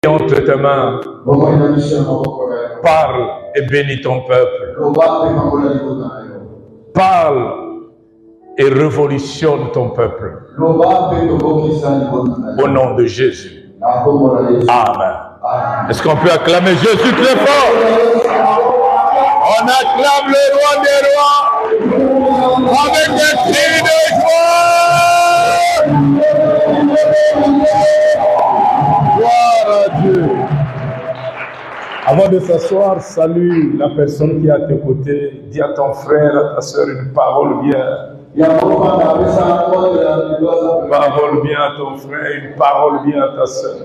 entre tes mains. Parle et bénis ton peuple. Parle et révolutionne ton peuple. Au nom de Jésus. Amen. Est-ce qu'on peut acclamer Jésus très fort? On acclame le roi des rois avec des cris de joie. Gloire à Dieu. Avant de s'asseoir, salue la personne qui est à tes côtés. Dis à ton frère, à ta soeur une parole bien. Parole bien à ton frère, une parole bien à ta soeur.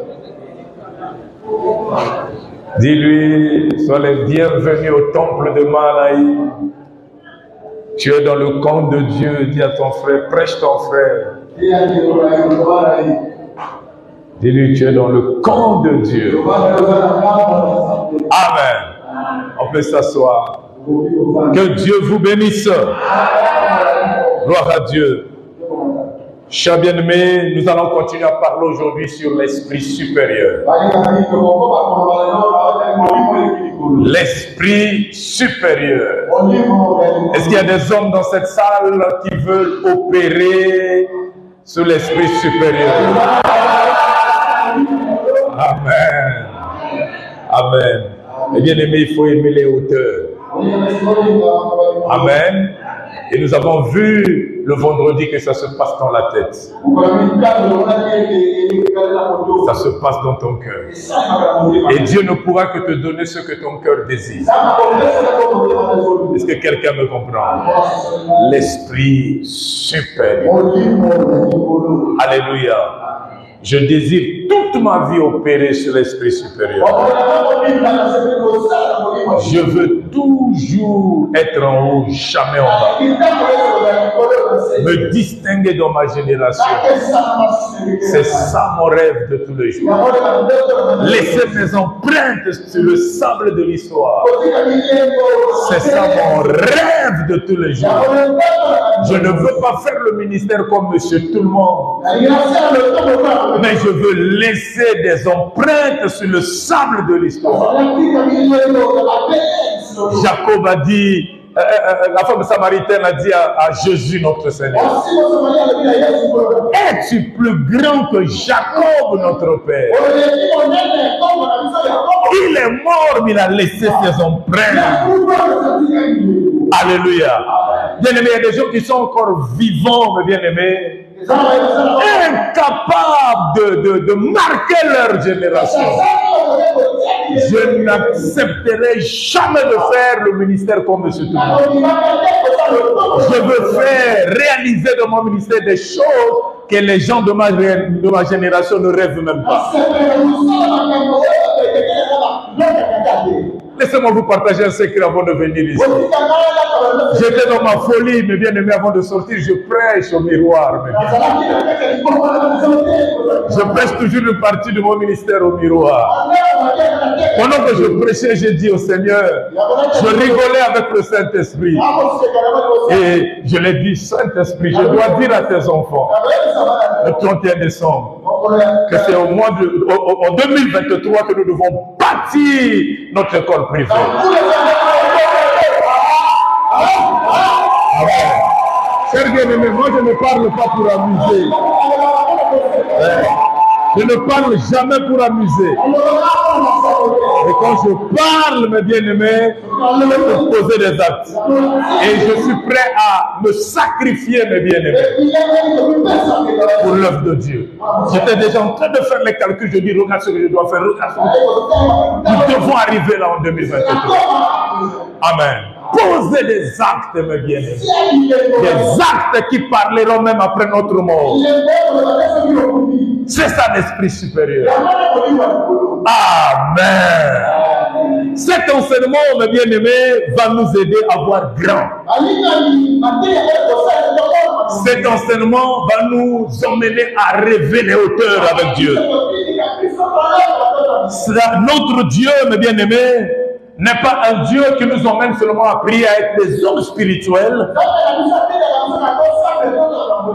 Dis-lui, sois les bienvenus au temple de Manaï. Tu es dans le camp de Dieu. Dis à ton frère, prêche ton frère. Dis-lui, tu es dans le camp de Dieu. Amen. On peut s'asseoir. Que Dieu vous bénisse. Gloire à Dieu. Chers bien-aimés, nous allons continuer à parler aujourd'hui sur l'esprit supérieur. L'esprit supérieur. Est-ce qu'il y a des hommes dans cette salle qui veulent opérer sur l'esprit supérieur? Amen. Amen. Et bien-aimés, il faut aimer les hauteurs. Amen. Et nous avons vu le vendredi que ça se passe dans la tête. Ça se passe dans ton cœur. Et Dieu ne pourra que te donner ce que ton cœur désire. Est-ce que quelqu'un me comprend? L'esprit supérieur. Alléluia. Je désire toute ma vie opérer sur l'esprit supérieur. Je veux toujours être en haut, jamais en bas. Me distinguer dans ma génération. C'est ça mon rêve de tous les jours. Laisser mes empreintes sur le sable de l'histoire. C'est ça mon rêve de tous les jours. Je ne veux pas faire le ministère comme monsieur tout le monde. Mais je veux laisser des empreintes sur le sable de l'histoire. Jacob a dit, la femme samaritaine a dit à Jésus notre Seigneur, es-tu plus grand que Jacob notre père? Il est mort, mais il a laissé ses empreintes. Alléluia. Bien-aimés, il y a des gens qui sont encore vivants, mais bien-aimés, incapables de marquer leur génération. Je n'accepterai jamais de faire le ministère comme monsieur tout le monde. Je veux faire réaliser dans mon ministère des choses que les gens de ma génération ne rêvent même pas. Laissez-moi vous partager un secret avant de venir ici. J'étais dans ma folie, mes bien-aimés, avant de sortir, je prêche au miroir. Je prêche toujours une partie de mon ministère au miroir. Pendant que je prêchais, j'ai dit au Seigneur, je rigolais avec le Saint-Esprit. Et je l'ai dit, Saint-Esprit, je dois dire à tes enfants, le 31 décembre, que c'est en 2023 que nous devons bâtir notre école privée. Chers bien-aimés, moi je ne parle pas pour amuser. Je ne parle jamais pour amuser. Et quand je parle, mes bien-aimés, je peux poser des actes. Et je suis prêt à me sacrifier, mes bien-aimés, pour l'œuvre de Dieu. J'étais déjà en train de faire les calculs. Je dis, regarde ce que je dois faire. Regarde ce que nous devons arriver là en 2023. Amen. Posez des actes, mes bien-aimés. Des actes qui parleront même après notre mort. C'est ça l'esprit supérieur. Amen. Cet enseignement, mes bien-aimés, va nous aider à voir grand. Cet enseignement va nous emmener à rêver les hauteurs avec Dieu. Notre Dieu, mes bien-aimés, n'est pas un Dieu qui nous emmène seulement à prier à être des hommes spirituels,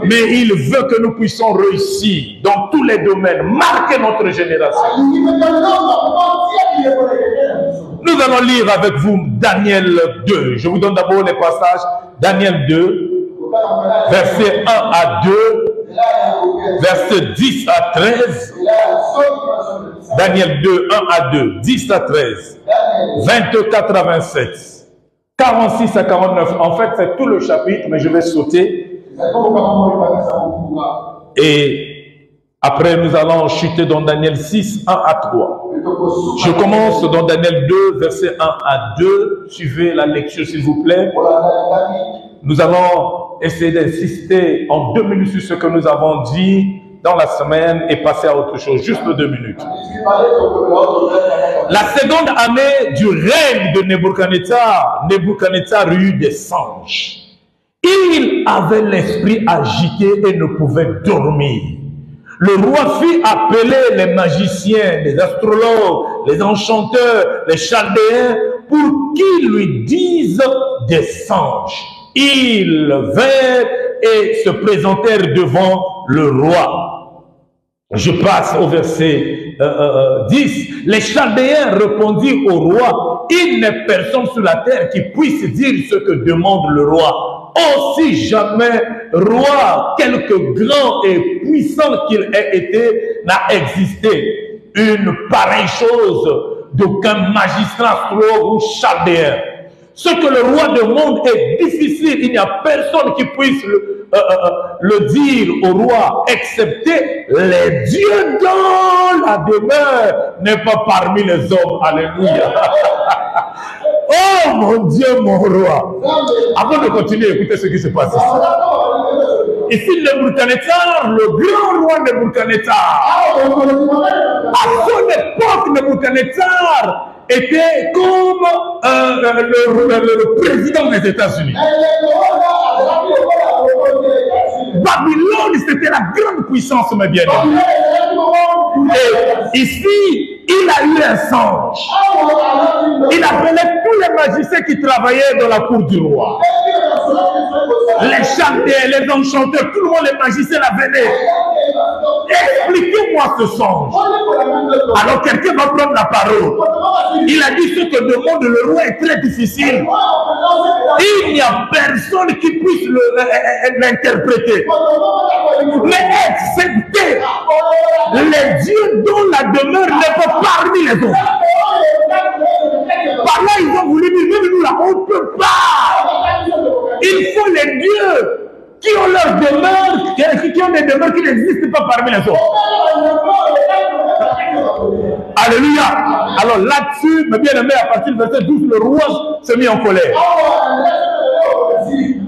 mais il veut que nous puissions réussir dans tous les domaines, marquer notre génération. allons lire avec vous Daniel 2. Je vous donne d'abord les passages. Daniel 2, versets 1 à 2, versets 10 à 13. Daniel 2, 1 à 2, 10 à 13, 24 à 27, 46 à 49. En fait, c'est tout le chapitre, mais je vais sauter. Et après, nous allons chuter dans Daniel 6, 1 à 3. Je commence dans Daniel 2, versets 1 à 2. Suivez la lecture, s'il vous plaît. Nous allons essayer d'insister en 2 minutes sur ce que nous avons dit dans la semaine et passer à autre chose. Juste 2 minutes. La seconde année du règne de Nebuchadnezzar, Nebuchadnezzar eut des songes. Il avait l'esprit agité et ne pouvait dormir. Le roi fit appeler les magiciens, les astrologues, les enchanteurs, les chaldéens, pour qu'ils lui disent des songes. Ils vinrent et se présentèrent devant le roi. Je passe au verset 10. Les chaldéens répondirent au roi, il n'est personne sur la terre qui puisse dire ce que demande le roi. Oh, si jamais roi, quelque grand et puissant qu'il ait été, n'a existé une pareille chose d'aucun magistrat, astrologue ou chaldéen. Ce que le roi demande est difficile, il n'y a personne qui puisse le dire au roi, excepté les dieux dont la demeure n'est pas parmi les hommes. Alléluia. Oh mon Dieu, mon roi. Avant de continuer, écoutez ce qui se passe ici. Ici, Nebuchadnezzar, le grand roi Nebuchadnezzar. À son époque, Nebuchadnezzar était comme le président des États-Unis. Babylone, c'était la grande puissance, mes bien-aimés. Et ici, il a eu un songe. Il appelait tous les magiciens qui travaillaient dans la cour du roi. Les chanteurs, les enchanteurs, tout le monde, les magiciens la venaient. Expliquez-moi ce songe. Alors quelqu'un va prendre la parole. Il a dit ce que demande le roi est très difficile. Il n'y a personne qui puisse l'interpréter. Mais excepté les dieux dont la demeure n'est pas parmi les autres. Par là, ils ont voulu dire, même nous là, on ne peut pas. Il faut les dieux qui ont leur demeure, qui ont des demeures qui n'existent pas parmi les autres. Alléluia. Alors là-dessus, mes bien-aimés, à partir du verset 12, le roi s'est mis en colère.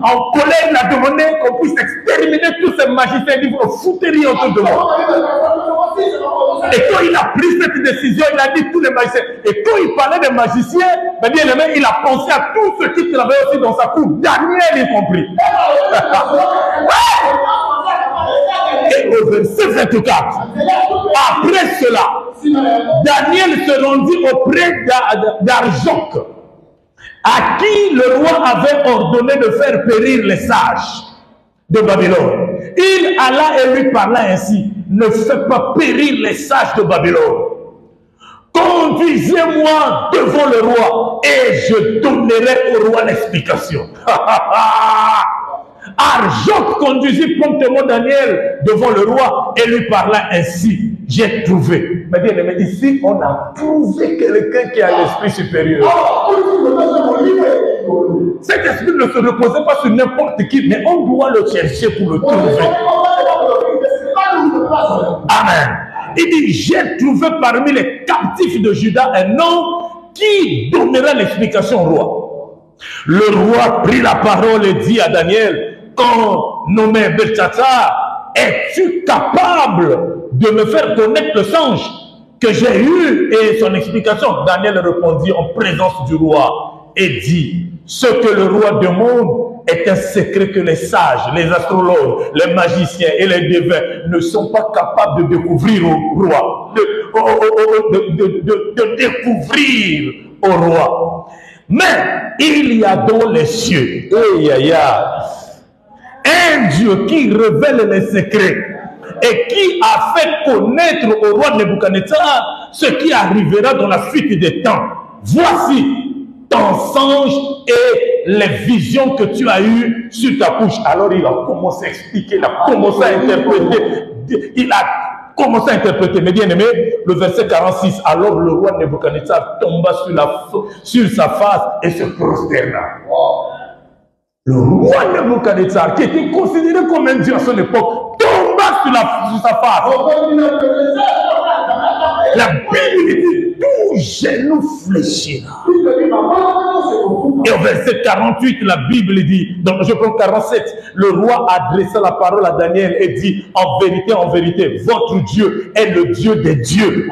En colère, il a demandé qu'on puisse exterminer tous ces magiciens. Il dit, vous foutez autour de moi. Et quand il a pris cette décision, il a dit tous les magiciens. Et quand il parlait des magiciens, mes bien-aimés, il a pensé à tous ceux qui travaillaient aussi dans sa cour, Daniel y compris. Et au verset 24, après cela, Daniel se rendit auprès d'Arjoc, à qui le roi avait ordonné de faire périr les sages de Babylone. Il alla et lui parla ainsi, ne fais pas périr les sages de Babylone. Conduisez-moi devant le roi et je donnerai au roi l'explication. Arjoc conduisit promptement Daniel devant le roi et lui parla ainsi. J'ai trouvé. Mais bien aimé, ici, on a trouvé quelqu'un qui a l'esprit supérieur. Cet esprit ne se reposait pas sur n'importe qui, mais on doit le chercher pour le trouver. Amen. Il dit, j'ai trouvé parmi les captifs de Juda un homme qui donnera l'explication au roi. Le roi prit la parole et dit à Daniel, quand nommé Belchazzar, es-tu capable de me faire connaître le songe que j'ai eu et son explication? Daniel répondit en présence du roi et dit, ce que le roi demande est un secret que les sages, les astrologues, les magiciens et les devins ne sont pas capables de découvrir au roi, de découvrir au roi. Mais il y a dans les cieux, un Dieu qui révèle les secrets et qui a fait connaître au roi Nebuchadnezzar ce qui arrivera dans la suite des temps. voici ton songe et les visions que tu as eues sur ta couche. Alors il a commencé à expliquer, il a commencé à interpréter. Mais bien aimé, le verset 46, alors le roi Nebuchadnezzar tomba sur sa face et se prosterna. Le roi Nebuchadnezzar, qui était considéré comme un dieu à son époque, tomba sur sa face. La Bible dit, tout genou fléchira. Et au verset 48, la Bible dit, donc je prends 47, le roi adressa la parole à Daniel et dit, en vérité, votre Dieu est le Dieu des dieux.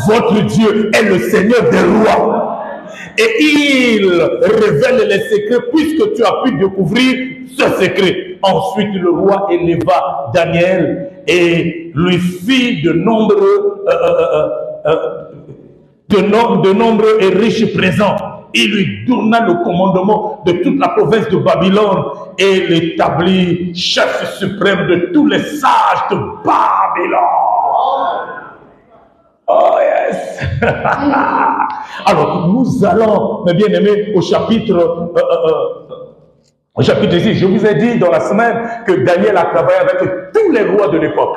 Votre Dieu est le Seigneur des rois. Et il révèle les secrets puisque tu as pu découvrir ce secret. Ensuite, le roi éleva Daniel et lui fit de nombreux et riches présents. Il lui donna le commandement de toute la province de Babylone et l'établit chef suprême de tous les sages de Babylone. Oh yes. Alors nous allons, mes bien-aimés, au chapitre 6. Je vous ai dit dans la semaine que Daniel a travaillé avec tous les rois de l'époque.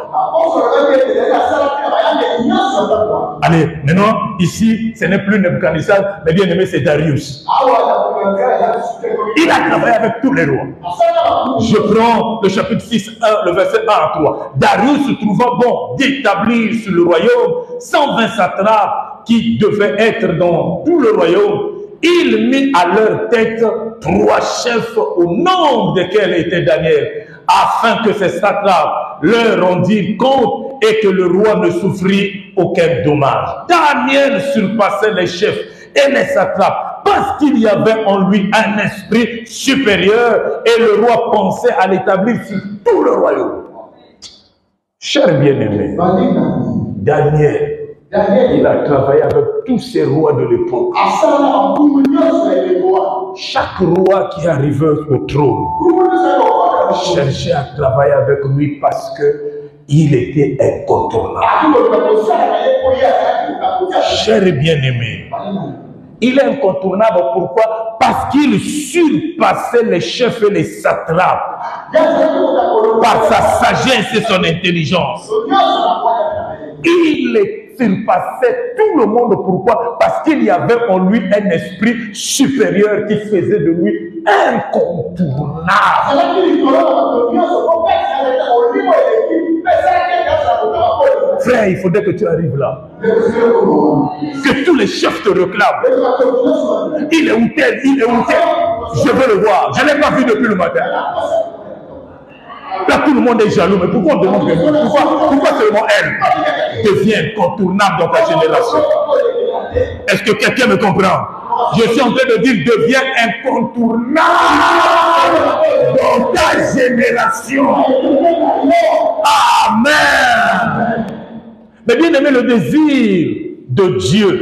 Allez, maintenant, ici, ce n'est plus Nebuchadnezzar, mais bien aimé, c'est Darius. Il a travaillé avec tous les rois. Je prends le chapitre 6, le verset 1 à 3. Darius se trouva bon d'établir sur le royaume 120 satrapes qui devaient être dans tout le royaume. Il mit à leur tête 3 chefs au nombre desquels était Daniel, afin que ces satrapes leur rendirent compte et que le roi ne souffrit aucun dommage. Daniel surpassait les chefs et les satrapes parce qu'il y avait en lui un esprit supérieur et le roi pensait à l'établir sur tout le royaume. Cher bien-aimé, Daniel, il a travaillé avec tous ces rois de l'époque. Chaque roi qui arrivait au trône cherchait à travailler avec lui parce qu'il était incontournable. Cher bien-aimé, il est incontournable. Pourquoi? Parce qu'il surpassait les chefs et les satrapes par sa sagesse et son intelligence. Il surpassait tout le monde. Pourquoi? Parce qu'il y avait en lui un esprit supérieur qui faisait de lui incontournable. Frère, il faudrait que tu arrives là. Que tous les chefs te réclament. Il est où tel? Il est où tel? Je veux le voir. Je ne l'ai pas vu depuis le matin. Là, tout le monde est jaloux. Mais pourquoi on demande pourquoi seulement elle devient incontournable dans ta génération? Est-ce que quelqu'un me comprend? Je suis en train de dire devient incontournable dans ta génération. Amen. Mais bien aimé, le désir de Dieu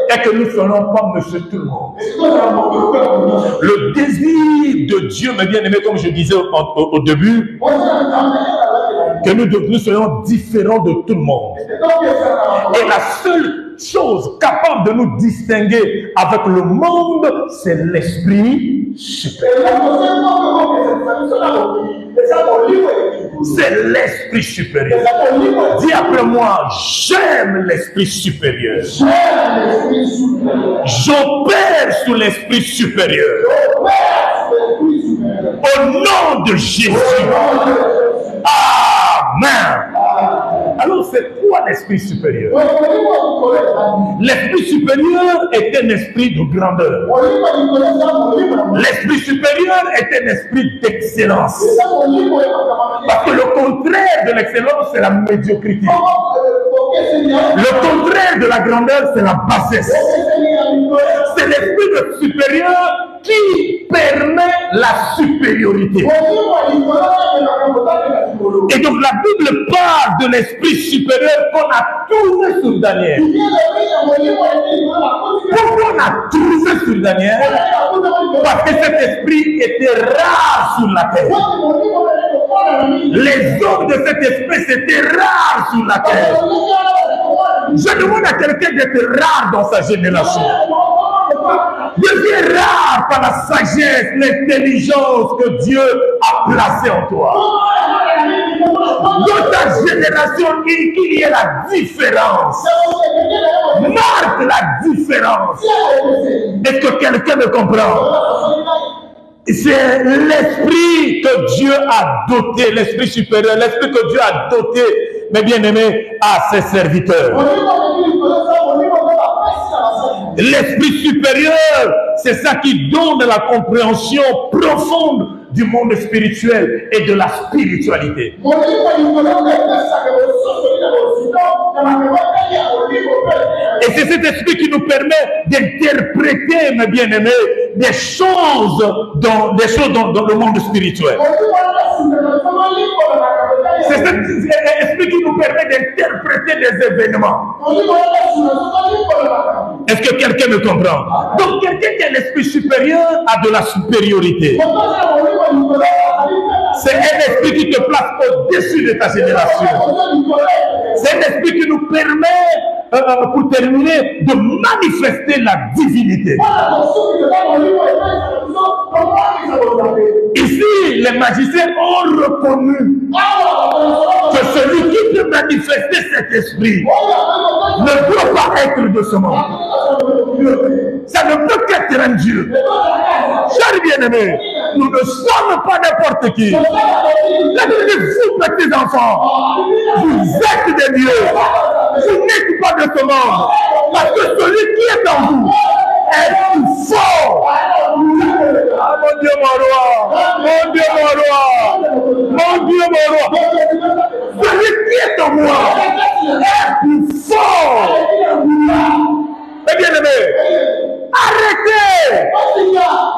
est que nous ne soyons pas monsieur tout le monde. Le désir de Dieu, mes bien-aimés, comme je disais au début, que nous soyons différents de tout le monde. Et la seule chose capable de nous distinguer avec le monde, c'est l'esprit supérieur. C'est l'esprit supérieur. Dis après moi, j'aime l'esprit supérieur. J'opère sous l'esprit supérieur. Au nom de Jésus. Amen. Alors c'est quoi l'esprit supérieur? L'esprit supérieur est un esprit de grandeur. L'esprit supérieur est un esprit d'excellence. Parce que le contraire de l'excellence, c'est la médiocrité. Le contraire de la grandeur, c'est la bassesse. C'est l'esprit supérieur qui permet la supériorité. Et donc la Bible parle de l'esprit supérieur qu'on a trouvé sur Daniel. Pourquoi on a trouvé sur Daniel? Parce que cet esprit était rare sur la terre. Les hommes de cet esprit, c'était rare sur la terre. Je demande à quelqu'un d'être rare dans sa génération. Deviens rare par la sagesse, l'intelligence que Dieu a placée en toi. Dans ta génération, qu'il y ait la différence. Marque la différence. Est-ce que quelqu'un me comprend? C'est l'esprit que Dieu a doté, l'esprit supérieur, l'esprit que Dieu a doté, mes bien-aimés, à ses serviteurs. L'esprit supérieur, c'est ça qui donne la compréhension profonde du monde spirituel et de la spiritualité. Et c'est cet esprit qui nous permet d'interpréter, mes bien-aimés, des choses dans le monde spirituel. C'est cet esprit qui nous permet d'interpréter des événements. Est-ce que quelqu'un me comprend? Donc quelqu'un qui a l'esprit supérieur a de la supériorité. C'est un esprit qui te place au-dessus de ta génération. C'est un esprit qui nous permet, pour terminer, de manifester la divinité. Ici, les magiciens ont reconnu que celui qui peut manifester cet esprit ne peut pas être de ce monde. Ça ne peut qu'être un Dieu. Chers bien-aimés, nous ne sommes pas n'importe qui. La Bible dit, vous, petits enfants, vous êtes des dieux. Vous n'êtes pas de ce monde. Parce que celui qui est en vous est plus fort. Ah, mon Dieu, mon roi. Mon Dieu, mon roi. Mon Dieu, mon roi. Celui qui est en moi est plus fort. Mes bien-aimés, arrêtez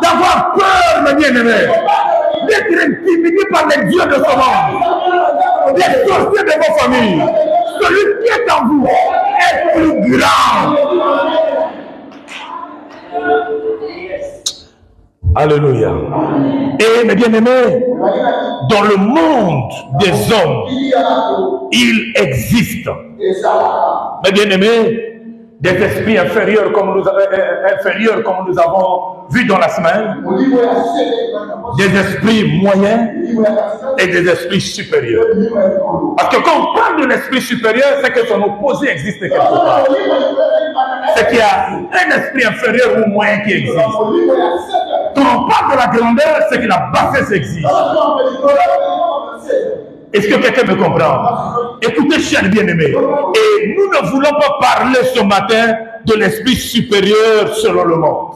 d'avoir peur, mes bien-aimés, d'être intimidés par les dieux de ce monde, les sorciers de vos familles. Celui qui est en vous est plus grand. Alléluia. Et mes bien-aimés, dans le monde des hommes, il existe, mes bien-aimés, des esprits inférieurs comme nous avons vu dans la semaine, des esprits moyens et des esprits supérieurs. Parce que quand on parle de l'esprit supérieur, c'est que son opposé existe quelque part. C'est qu'il y a un esprit inférieur ou moyen qui existe. Quand on parle de la grandeur, c'est que la bassesse existe. Est-ce que quelqu'un me comprend? Écoutez, chers bien-aimés, et nous ne voulons pas parler ce matin de l'esprit supérieur selon le monde.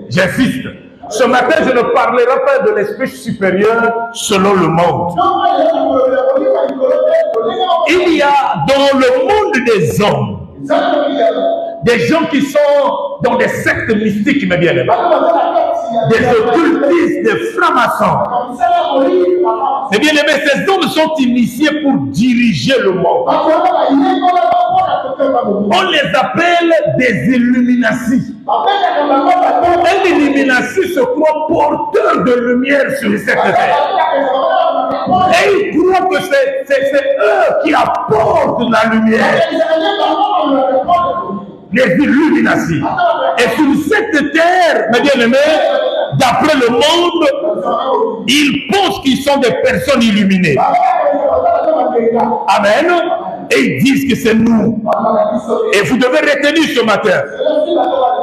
J'insiste. Ce matin, je ne parlerai pas de l'esprit supérieur selon le monde. Il y a dans le monde des hommes des gens qui sont dans des sectes mystiques, mes bien-aimés, des occultistes, des francs-maçons. Mes bien-aimés, ces hommes sont initiés pour diriger le monde. On les appelle des Illuminati. Un Illuminati se croit porteur de lumière sur cette terre. Et ils croient que c'est eux qui apportent la lumière. Les Illuminati. Et sur cette terre, mes bien-aimés, d'après le monde, ils pensent qu'ils sont des personnes illuminées. Amen. Et ils disent que c'est nous. Et vous devez retenir ce matin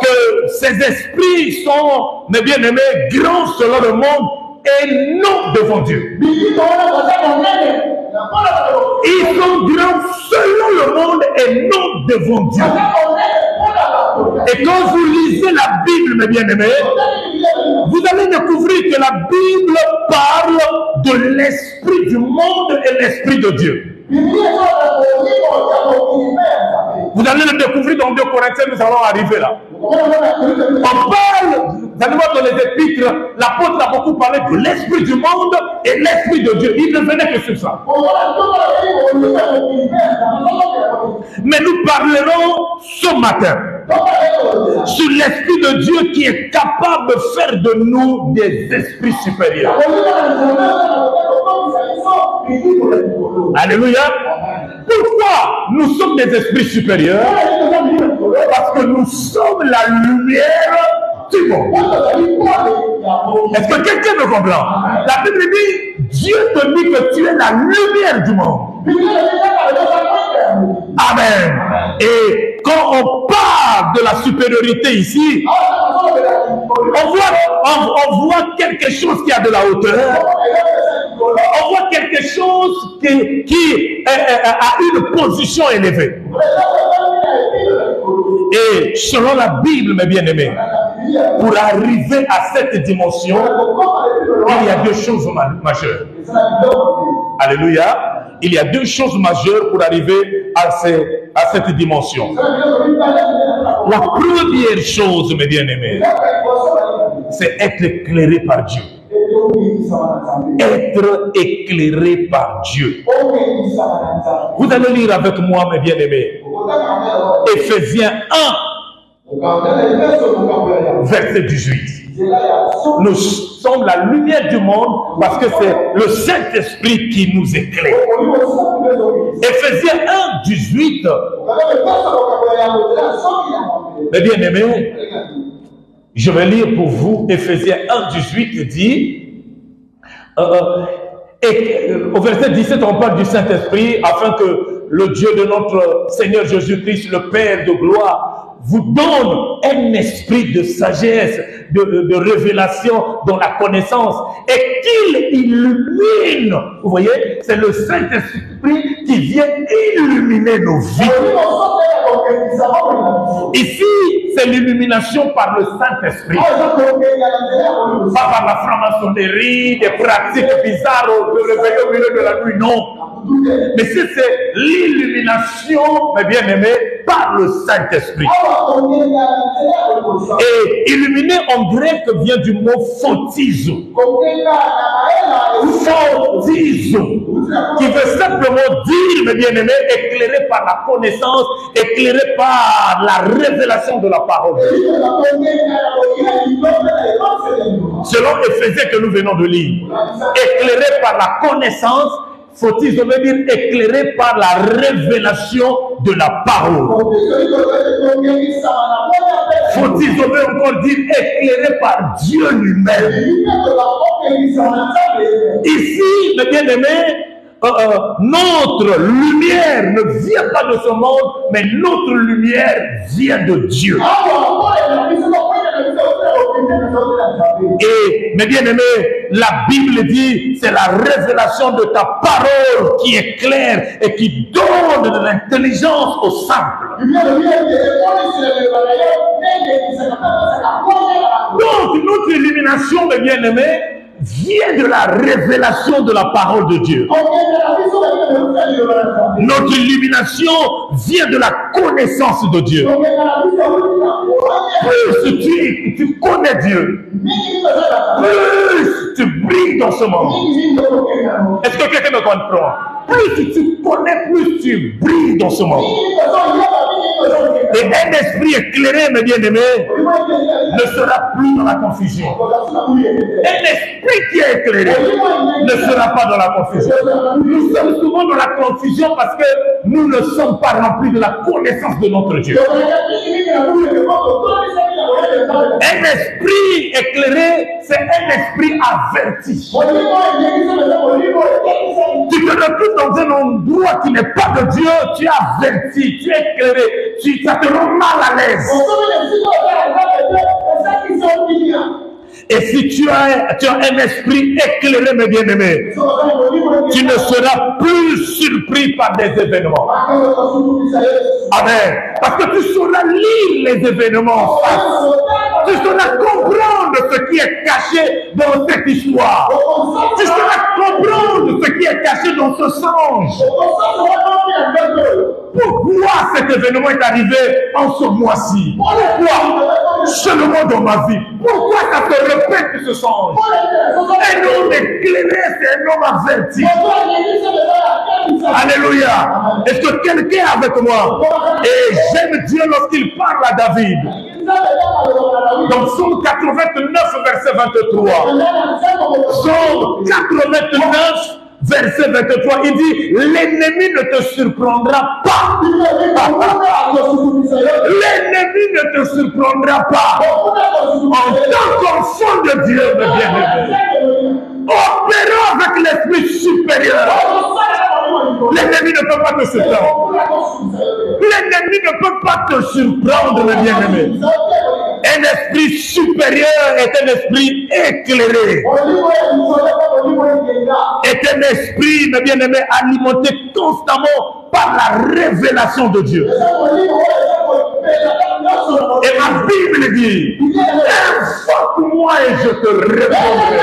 que ces esprits sont, mes bien-aimés, grands selon le monde et non devant Dieu. Ils sont grands selon le monde et non devant Dieu. Et quand vous lisez la Bible, mes bien-aimés, vous allez découvrir que la Bible parle de l'esprit du monde et l'esprit de Dieu. Vous allez le découvrir dans 2 Corinthiens, nous allons arriver là. On parle, dans les épîtres, l'apôtre a beaucoup parlé de l'esprit du monde et l'esprit de Dieu. Il ne venait que sur ça. Mais nous parlerons ce matin sur l'esprit de Dieu qui est capable de faire de nous des esprits supérieurs. Alléluia. Pour nous sommes des esprits supérieurs? Parce que nous sommes la lumière du monde. Est-ce que quelqu'un me comprend? La Bible dit, Dieu te dit que tu es la lumière du monde. Amen. Et quand on parle de la supériorité ici, on voit quelque chose qui a de la hauteur. On voit quelque chose qui a une position élevée. Et selon la Bible, mes bien-aimés, pour arriver à cette dimension, il y a deux choses majeures. Alléluia. Il y a deux choses majeures pour arriver à cette dimension. La première chose, mes bien-aimés, c'est être éclairé par Dieu. Être éclairé par Dieu. Vous allez lire avec moi, mes bien-aimés, Éphésiens 1, verset 18. Nous sommes la lumière du monde parce que c'est le Saint-Esprit qui nous éclaire. Éphésiens 1, 18. Mes bien-aimés, je vais lire pour vous. Éphésiens 1, 18 dit, au verset 17, on parle du Saint-Esprit afin que le Dieu de notre Seigneur Jésus-Christ, le Père de gloire, vous donne un esprit de sagesse, de révélation dans la connaissance et qu'il illumine. Vous voyez, c'est le Saint-Esprit qui vient illuminer nos vies. Ici, c'est l'illumination par le Saint-Esprit. Pas par la franc-maçonnerie, des pratiques bizarres révélées au milieu de la nuit, non. Mais c'est l'illumination, mes bien-aimés, par le Saint-Esprit. Et illuminer en grec vient du mot photizo. Photizo, qui veut simplement dire, mes bien-aimés, éclairé par la connaissance, éclairé par la révélation de la parole. Selon Éphésiens que nous venons de lire, éclairé par la connaissance, faut-il veut dire éclairé par la révélation de la parole. Faut-il veut encore dire éclairé par Dieu lui-même. Ici, mes bien-aimés, notre lumière ne vient pas de ce monde, mais notre lumière vient de Dieu. Et, mes bien-aimés, la Bible dit, c'est la révélation de ta parole qui est claire et qui donne de l'intelligence aux simples. Donc, notre illumination, mes bien-aimés, vient de la révélation de la parole de Dieu. Notre illumination vient de la connaissance de Dieu. Plus tu connais Dieu, plus tu brilles dans ce monde. Est-ce que quelqu'un me comprend? Plus tu connais, plus tu brilles dans ce monde. Et un esprit éclairé, mes bien-aimés, ne sera plus dans la confusion. Un esprit qui est éclairé ne sera pas dans la confusion. Nous sommes souvent dans la confusion parce que nous ne sommes pas remplis de la connaissance de notre Dieu. Un esprit éclairé, c'est un esprit averti. Tu te retrouves dans un endroit qui n'est pas de Dieu, tu es averti, tu es éclairé, ça te rend mal à l'aise. Et si tu as un esprit éclairé, mes bien-aimés, tu ne seras plus surpris par des événements. Amen. Parce que tu sauras lire les événements. Tu sauras comprendre ce qui est caché dans cette histoire. Tu sauras comprendre ce qui est caché dans ce songe. Pourquoi cet événement est arrivé en ce mois-ci? Pourquoi seulement dans ma vie? Pourquoi ça se répète ce songe? Un homme éclairé, c'est un homme averti. Alléluia. Est-ce que quelqu'un est avec moi? Et j'aime Dieu lorsqu'il parle à David. Dans Psaume 89, verset 23. Psaume 89, verset 23, il dit, l'ennemi ne te surprendra pas L'ennemi ne te surprendra pas. En tant qu'enfant de Dieu, mes bien-aimés, opérons avec l'esprit supérieur. L'ennemi ne peut pas te surprendre. L'ennemi ne peut pas te surprendre, mes bien-aimés. Un esprit supérieur est un esprit éclairé. Est un esprit, mes bien-aimés, alimenté constamment par la révélation de Dieu. Et ma Bible dit, invoque-moi et je te répondrai.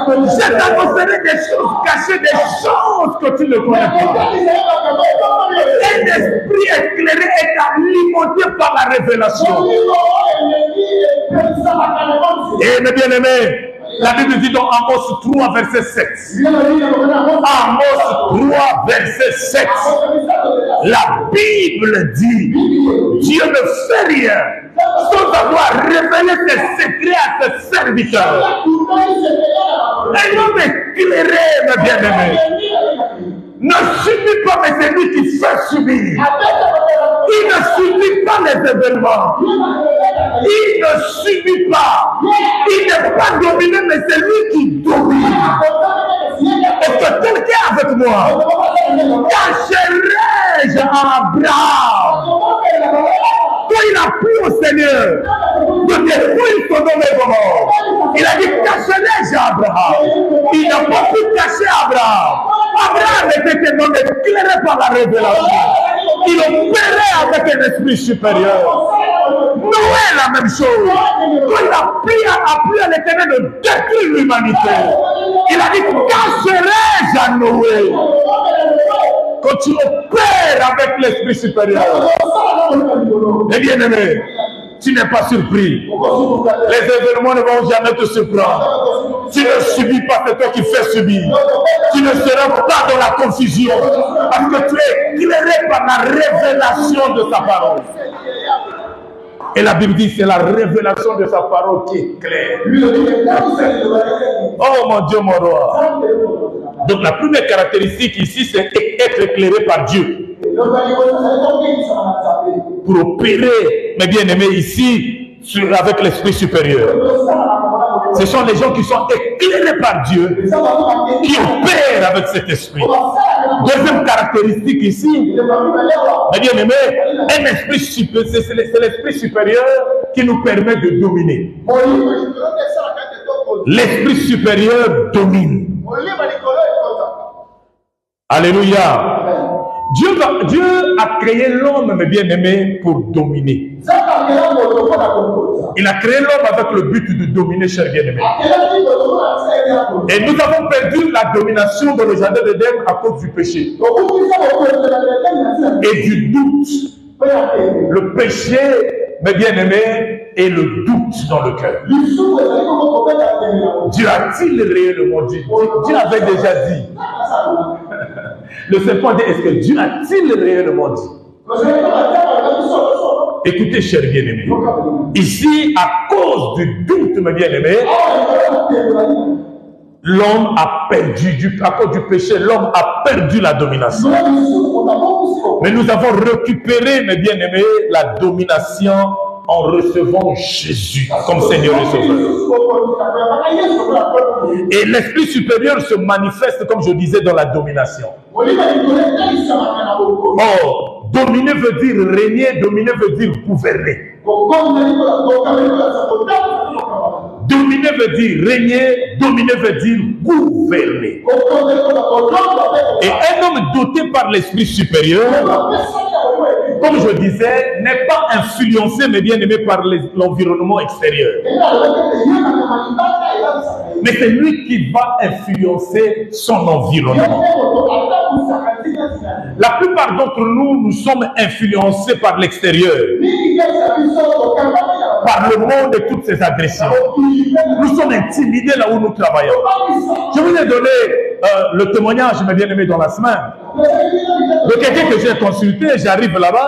Je t'annoncerai des choses cachées, des choses que tu ne connais pas. Un esprit éclairé est alimenté par la révélation. Et mes bien-aimés, la Bible dit dans Amos 3, verset 7. Amos 3, verset 7. La Bible dit, Dieu ne fait rien sans avoir révélé ses secrets à ses serviteurs. Un homme éclairé, mes bien-aimés, ne subit pas, mais c'est lui qui fait subir. Il ne subit pas les événements. Il ne subit pas. Il n'est pas dominé, mais c'est lui qui domine. Est-ce que quelqu'un avec moi? Cacherai-je à Abraham quand il a pris au Seigneur de détruire Sodome et Gomorrhe? Il a dit cacherai-je à Abraham. Il n'a pas pu cacher Abraham. Abraham était un homme éclairé par la révélation. Il opérait avec un esprit supérieur. Noé, la même chose. Quand il a appris à l'Éternel de détruire l'humanité, il a dit cacherai-je à Noé. Quand tu opères avec l'esprit supérieur, mes bien-aimés, tu n'es pas surpris. Les événements ne vont jamais te surprendre. Tu ne subis pas, c'est toi qui fais subir. Tu ne seras pas dans la confusion parce que tu es éclairé par la révélation de sa parole. Et la Bible dit c'est la révélation de sa parole qui est claire. Oh mon Dieu, mon roi. Donc la première caractéristique ici, c'est être éclairé par Dieu. Pour opérer, mes bien-aimés, ici, avec l'esprit supérieur. Ce sont les gens qui sont éclairés par Dieu, qui opèrent avec cet esprit. Deuxième caractéristique ici, mes bien-aimés, un esprit supérieur, c'est l'esprit supérieur qui nous permet de dominer. L'esprit supérieur domine. Alléluia. Dieu a créé l'homme, mes bien-aimés, pour dominer. Il a créé l'homme avec le but de dominer, chers bien-aimés. Et nous avons perdu la domination dans le jardin d'Éden à cause du péché et du doute. Le péché, mes bien-aimés, et le doute dans le cœur. Dieu a-t-il réellement dit? Dieu avait déjà dit. Le serpent dit, est-ce que Dieu a-t-il réellement dit? Écoutez, chers bien-aimés, ici, à cause du doute, mes bien-aimés, l'homme a perdu, à cause du péché, l'homme a perdu la domination. Mais nous avons récupéré, mes bien-aimés, la domination en recevant Jésus comme Seigneur et Sauveur. Et l'esprit supérieur se manifeste, comme je disais, dans la domination. Oh, dominer veut dire régner, dominer veut dire gouverner. Dominer veut dire régner, dominer veut dire gouverner. Et un homme doté par l'esprit supérieur, comme je disais, n'est pas influencé, mais bien aimé par l'environnement extérieur. Mais c'est lui qui va influencer son environnement. La plupart d'entre nous, nous sommes influencés par l'extérieur, par le monde et toutes ses agressions. Nous sommes intimidés là où nous travaillons. Je vous ai donné le témoignage, mes bien-aimés, dans la semaine, de quelqu'un que j'ai consulté. J'arrive là-bas.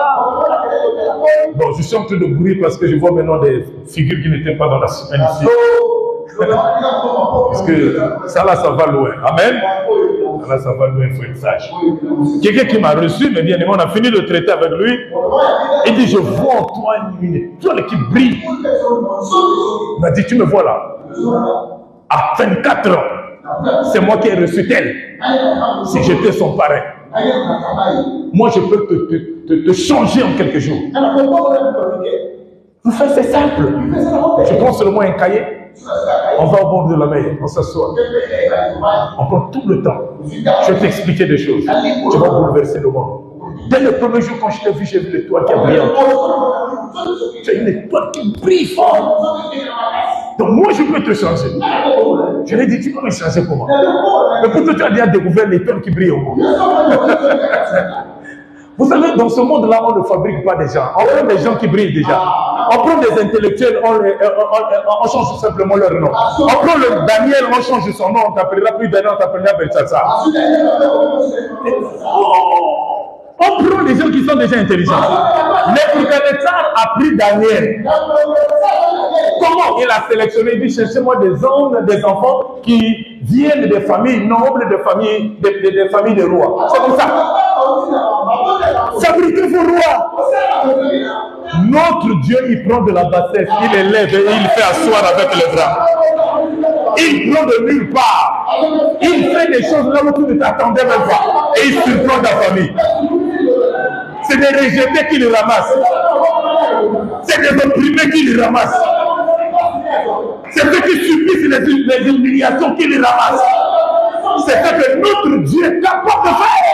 Bon, je suis en train de bruire parce que je vois maintenant des figures qui n'étaient pas dans la semaine ici. Parce que ça là, ça va loin. Amen. Là, ça va, nous, il faut être sage. Quelqu'un qui m'a reçu, mes bien-aimés, on a fini de traiter avec lui. Il dit, je vois en toi une étoile qui brille. Il m'a dit, tu me vois là. À 24 ans, c'est moi qui ai reçu tel. Si j'étais son parrain. Moi, je peux te changer en quelques jours. Vous faites, c'est simple. Je prends seulement un cahier. On va au bord de la mer, on s'assoit. On prend tout le temps. Je vais t'expliquer des choses. Tu vas bouleverser le monde. Dès le premier jour, quand je t'ai vu, j'ai vu l'étoile qui est brillante. Tu as une étoile qui brille fort. Donc moi, je peux te changer. Je lui ai dit, tu peux me changer comment? Mais pourtant, tu as déjà découvert l'étoile qui brille au monde. Vous savez, dans ce monde-là, on ne fabrique pas des gens. On prend des gens qui brillent déjà. On prend des intellectuels, on change simplement leur nom. On prend le Daniel, on change son nom, on t'appellera plus Daniel, on t'appellera Belshazzar. On prend des gens qui sont déjà intelligents. Nebuchadnezzar a pris Daniel. Comment il a sélectionné? Il dit, cherchez-moi des hommes, des enfants qui viennent des familles nobles, des familles de rois. C'est comme ça. Fabriquez vos rois. Notre Dieu, il prend de la bassesse, il élève et il fait asseoir avec les bras. Il prend de nulle part. Il fait des choses là où tu ne t'attendais même pas. Et il surprend ta famille. C'est des rejetés qui le ramassent. C'est des opprimés qui le ramassent. C'est ceux qui subissent les humiliations qui le ramassent. C'est ce que notre Dieu est capable de faire.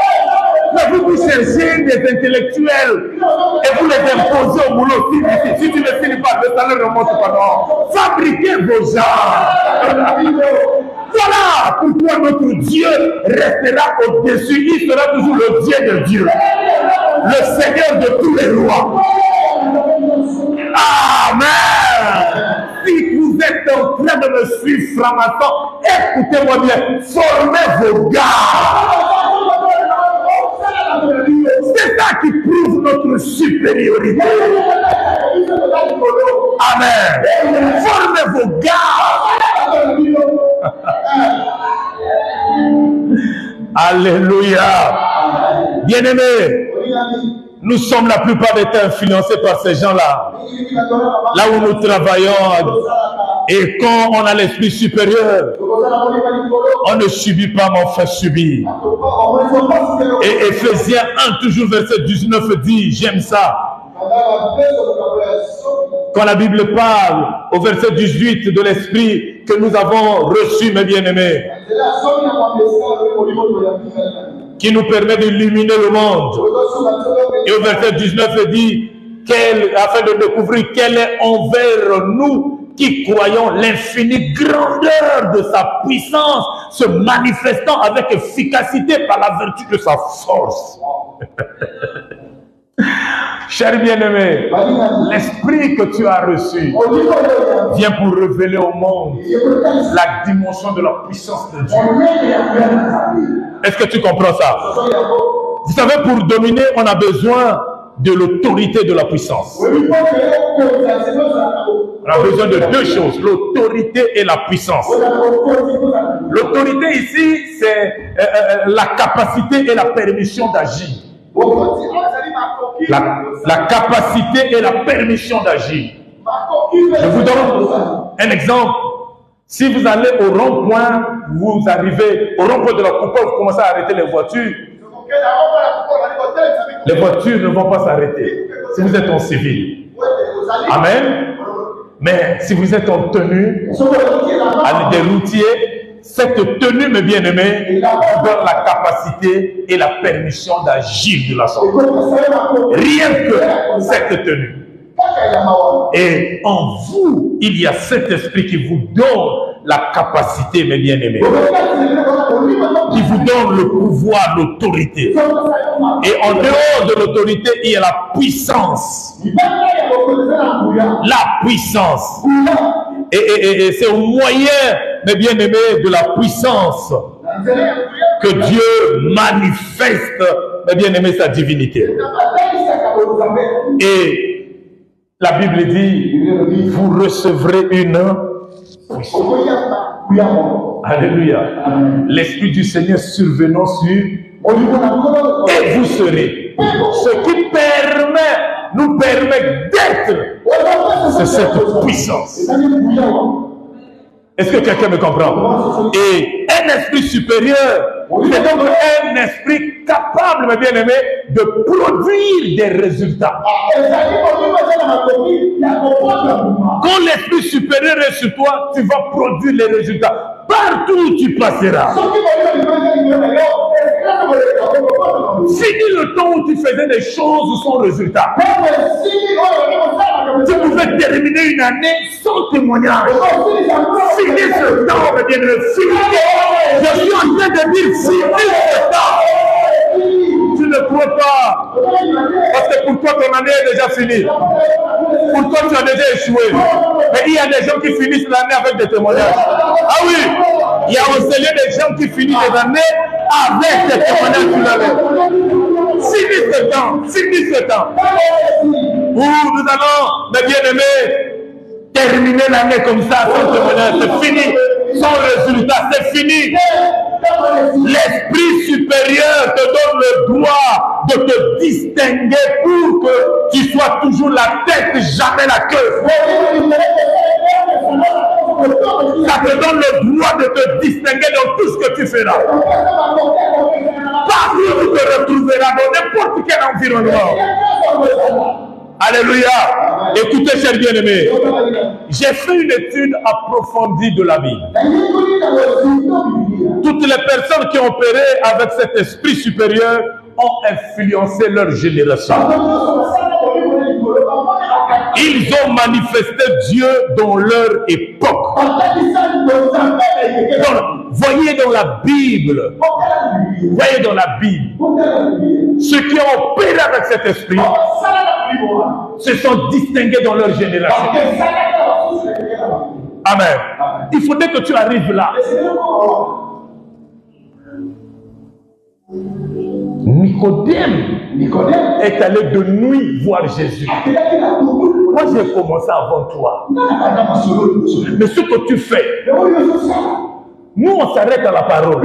Mais vous cherchez des intellectuels et vous les imposez au boulot. Si tu ne finis pas, le salaire ne monte pas. Non. Fabriquez vos gens. Voilà pourquoi notre Dieu restera au-dessus. Il sera toujours le Dieu de Dieu. Le Seigneur de tous les rois. Amen. Si vous êtes en train de me suivre, franc-maçon, écoutez-moi bien. Formez vos gars. C'est ça qui prouve notre supériorité. Amen. Formez vos gars. Alléluia. Bien-aimés, nous sommes la plupart des temps influencés par ces gens-là. Là où nous travaillons, et quand on a l'esprit supérieur, on ne subit pas, mais on fait subir. Et Ephésiens 1, toujours verset 19 dit, j'aime ça. Quand la Bible parle au verset 18 de l'esprit que nous avons reçu, mes bien-aimés, qui nous permet d'illuminer le monde. Et au verset 19, il dit, afin de découvrir quel est envers nous qui croyons l'infinie grandeur de sa puissance, se manifestant avec efficacité par la vertu de sa force. Cher bien-aimé, l'esprit que tu as reçu vient pour révéler au monde la dimension de la puissance de Dieu. Est-ce que tu comprends ça? Vous savez, pour dominer, on a besoin de l'autorité de la puissance. On a besoin de deux choses, l'autorité et la puissance. L'autorité ici, c'est la capacité et la permission d'agir. La capacité et la permission d'agir. Je vous donne un exemple. Si vous allez au rond-point, vous arrivez au rond-point de la coupole, vous commencez à arrêter les voitures. Les voitures ne vont pas s'arrêter si vous êtes en civil. Amen. Mais si vous êtes en tenue, des routiers, cette tenue, mes bien-aimés, vous donne la capacité et la permission d'agir de la sorte. Rien que cette tenue. Et en vous, il y a cet esprit qui vous donne la capacité, mes bien-aimés, qui vous donne le pouvoir, l'autorité. Et en dehors de l'autorité, il y a la puissance. La puissance. Et c'est au moyen, mes bien-aimés, de la puissance que Dieu manifeste, mes bien-aimés, sa divinité. Et la Bible dit, vous recevrez une puissance. Alléluia. L'Esprit du Seigneur survenant sur et vous serez. Ce qui nous permet d'être, c'est cette puissance. Est-ce que quelqu'un me comprend? Et un esprit supérieur, c'est donc un esprit capable, mes bien-aimés, de produire des résultats. Quand l'esprit supérieur est sur toi, tu vas produire les résultats. Partout où tu passeras. Fini le temps où tu faisais des choses sans résultat. Tu pouvais terminer une année sans témoignage. Fini ce temps, mes bien-aimés. Fini. Je suis en train de dire fini ce temps. Tu ne crois pas. Parce que pour toi, ton année est déjà finie. Pour toi, tu as déjà échoué. Mais il y a des gens qui finissent l'année avec des témoignages. Ah oui, il y a au Seigneur des gens qui finissent les années avec des témoignages sur l'année. Finis ce temps, finis ce temps. Où nous allons, mes bien-aimés, terminer l'année comme ça, sans témoignage. C'est fini. Sans résultat, c'est fini. L'esprit supérieur te donne le droit de te distinguer pour que tu sois toujours la tête, jamais la queue. Ça te donne le droit de te distinguer dans tout ce que tu feras. Partout où tu te retrouveras, dans n'importe quel environnement. Alléluia. Écoutez, chers bien-aimés, j'ai fait une étude approfondie de la Bible. Toutes les personnes qui ont opéré avec cet esprit supérieur ont influencé leur génération. Ils ont manifesté Dieu dans leur époque. Donc, voyez dans la Bible, ceux qui ont opéré avec cet esprit se sont distingués dans leur génération. Amen. Il faudrait que tu arrives là. Nicodème est allé de nuit voir Jésus. Moi, j'ai commencé avant toi. Mais ce que tu fais, nous, on s'arrête à la parole.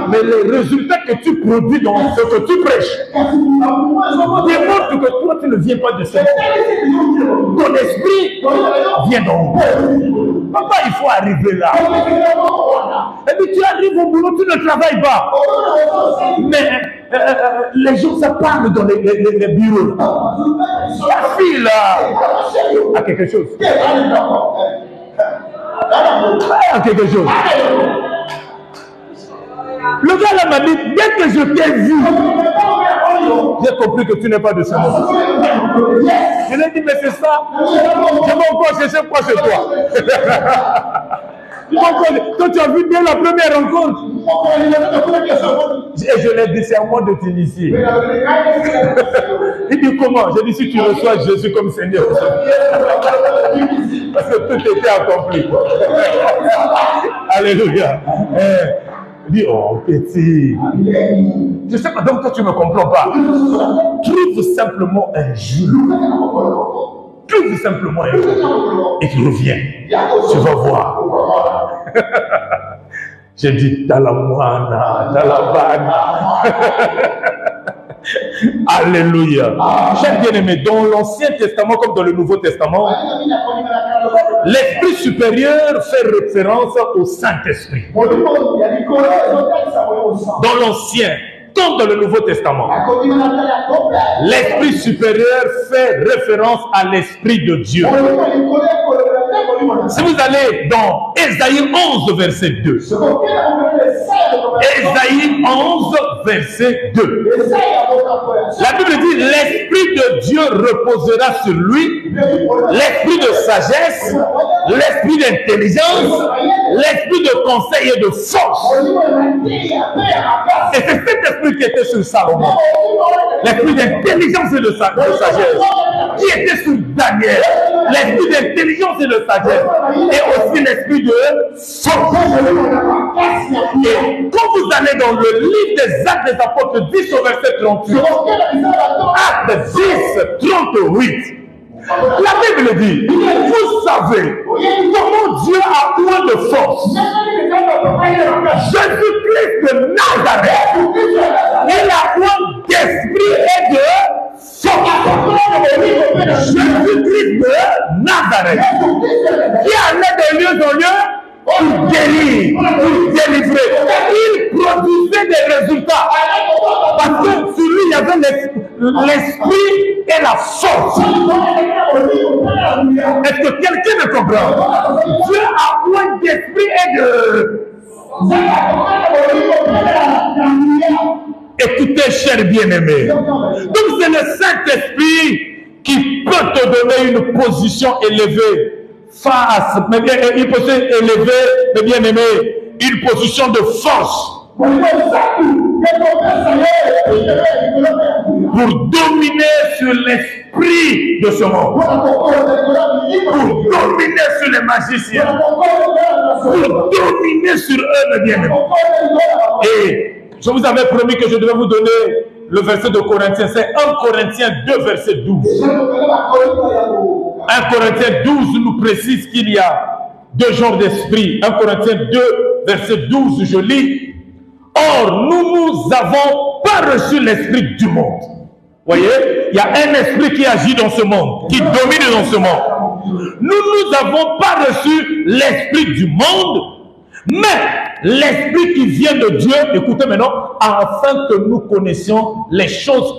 Mais les résultats que tu produis dans ce que tu prêches démontrent que toi, tu ne viens pas de ça. Ton esprit vient d'en haut. Papa, il faut arriver là. Et puis tu arrives au boulot, tu ne travailles pas. Mais les gens, ça parle dans les bureaux. La fille là a quelque chose. A quelque chose. Le gars là m'a dit, dès que je t'ai vu, j'ai compris que tu n'es pas de ce monde. Je lui ai dit, mais c'est ça. Je vais encore chercher quoi chez toi. Quand tu as vu dès la première rencontre, et je l'ai dit, c'est à moi de t'initier. Il dit comment? J'ai dit, si tu reçois Jésus comme Seigneur. Parce que tout était accompli. Alléluia. Il dit, oh petit. Je sais pas, donc toi tu ne me comprends pas. Trouve simplement un jour. Trouve simplement un jour. Et tu reviens. Tu vas voir. J'ai dit, Talamwana, Talabana. Alléluia. Chers bien-aimés, dans l'Ancien Testament comme dans le Nouveau Testament, l'Esprit supérieur fait référence au Saint-Esprit. Dans l'Ancien comme dans le Nouveau Testament, l'Esprit supérieur fait référence à l'Esprit de Dieu. Si vous allez dans Ésaïe 11, verset 2. Ésaïe 11, verset 2. La Bible dit, l'Esprit de Dieu reposera sur lui, l'Esprit de sagesse, l'Esprit d'intelligence, l'Esprit de conseil et de force. Et c'est cet Esprit qui était sur Salomon. L'Esprit d'intelligence et de sagesse. Qui était sur Daniel. L'Esprit d'intelligence et de sagesse. Et aussi l'Esprit de force. Et quand vous allez dans le livre des Actes des Apôtres 10 au verset 38, Actes 10, 38, La Bible dit, vous savez comment Dieu a point de force. Jésus-Christ de Nazareth, il a point d'esprit et de force. Jésus-Christ de Nazareth, qui allait de lieu en lieu pour guérir, pour délivrer. Il produisait des résultats. Parce que sur lui, il y avait l'esprit et la force. Est-ce que quelqu'un me comprend? Dieu a point d'esprit et de... Écoutez, chers bien-aimés. Donc c'est le Saint-Esprit qui peut te donner une position élevée face, une position élevée, mes bien-aimés, une position de force pour dominer sur l'esprit de ce monde, pour dominer sur les magiciens, pour dominer sur eux, mes bien-aimés. Et je vous avais promis que je devais vous donner le verset de Corinthiens. C'est 1 Corinthiens 2, verset 12. 1 Corinthiens 12 nous précise qu'il y a deux genres d'esprit. 1 Corinthiens 2, verset 12, je lis. Or, nous n'avons pas reçu l'esprit du monde. Vous voyez, il y a un esprit qui agit dans ce monde, qui domine dans ce monde. Nous n'avons pas reçu l'esprit du monde, mais l'esprit qui vient de Dieu, écoutez maintenant, afin que nous connaissions les choses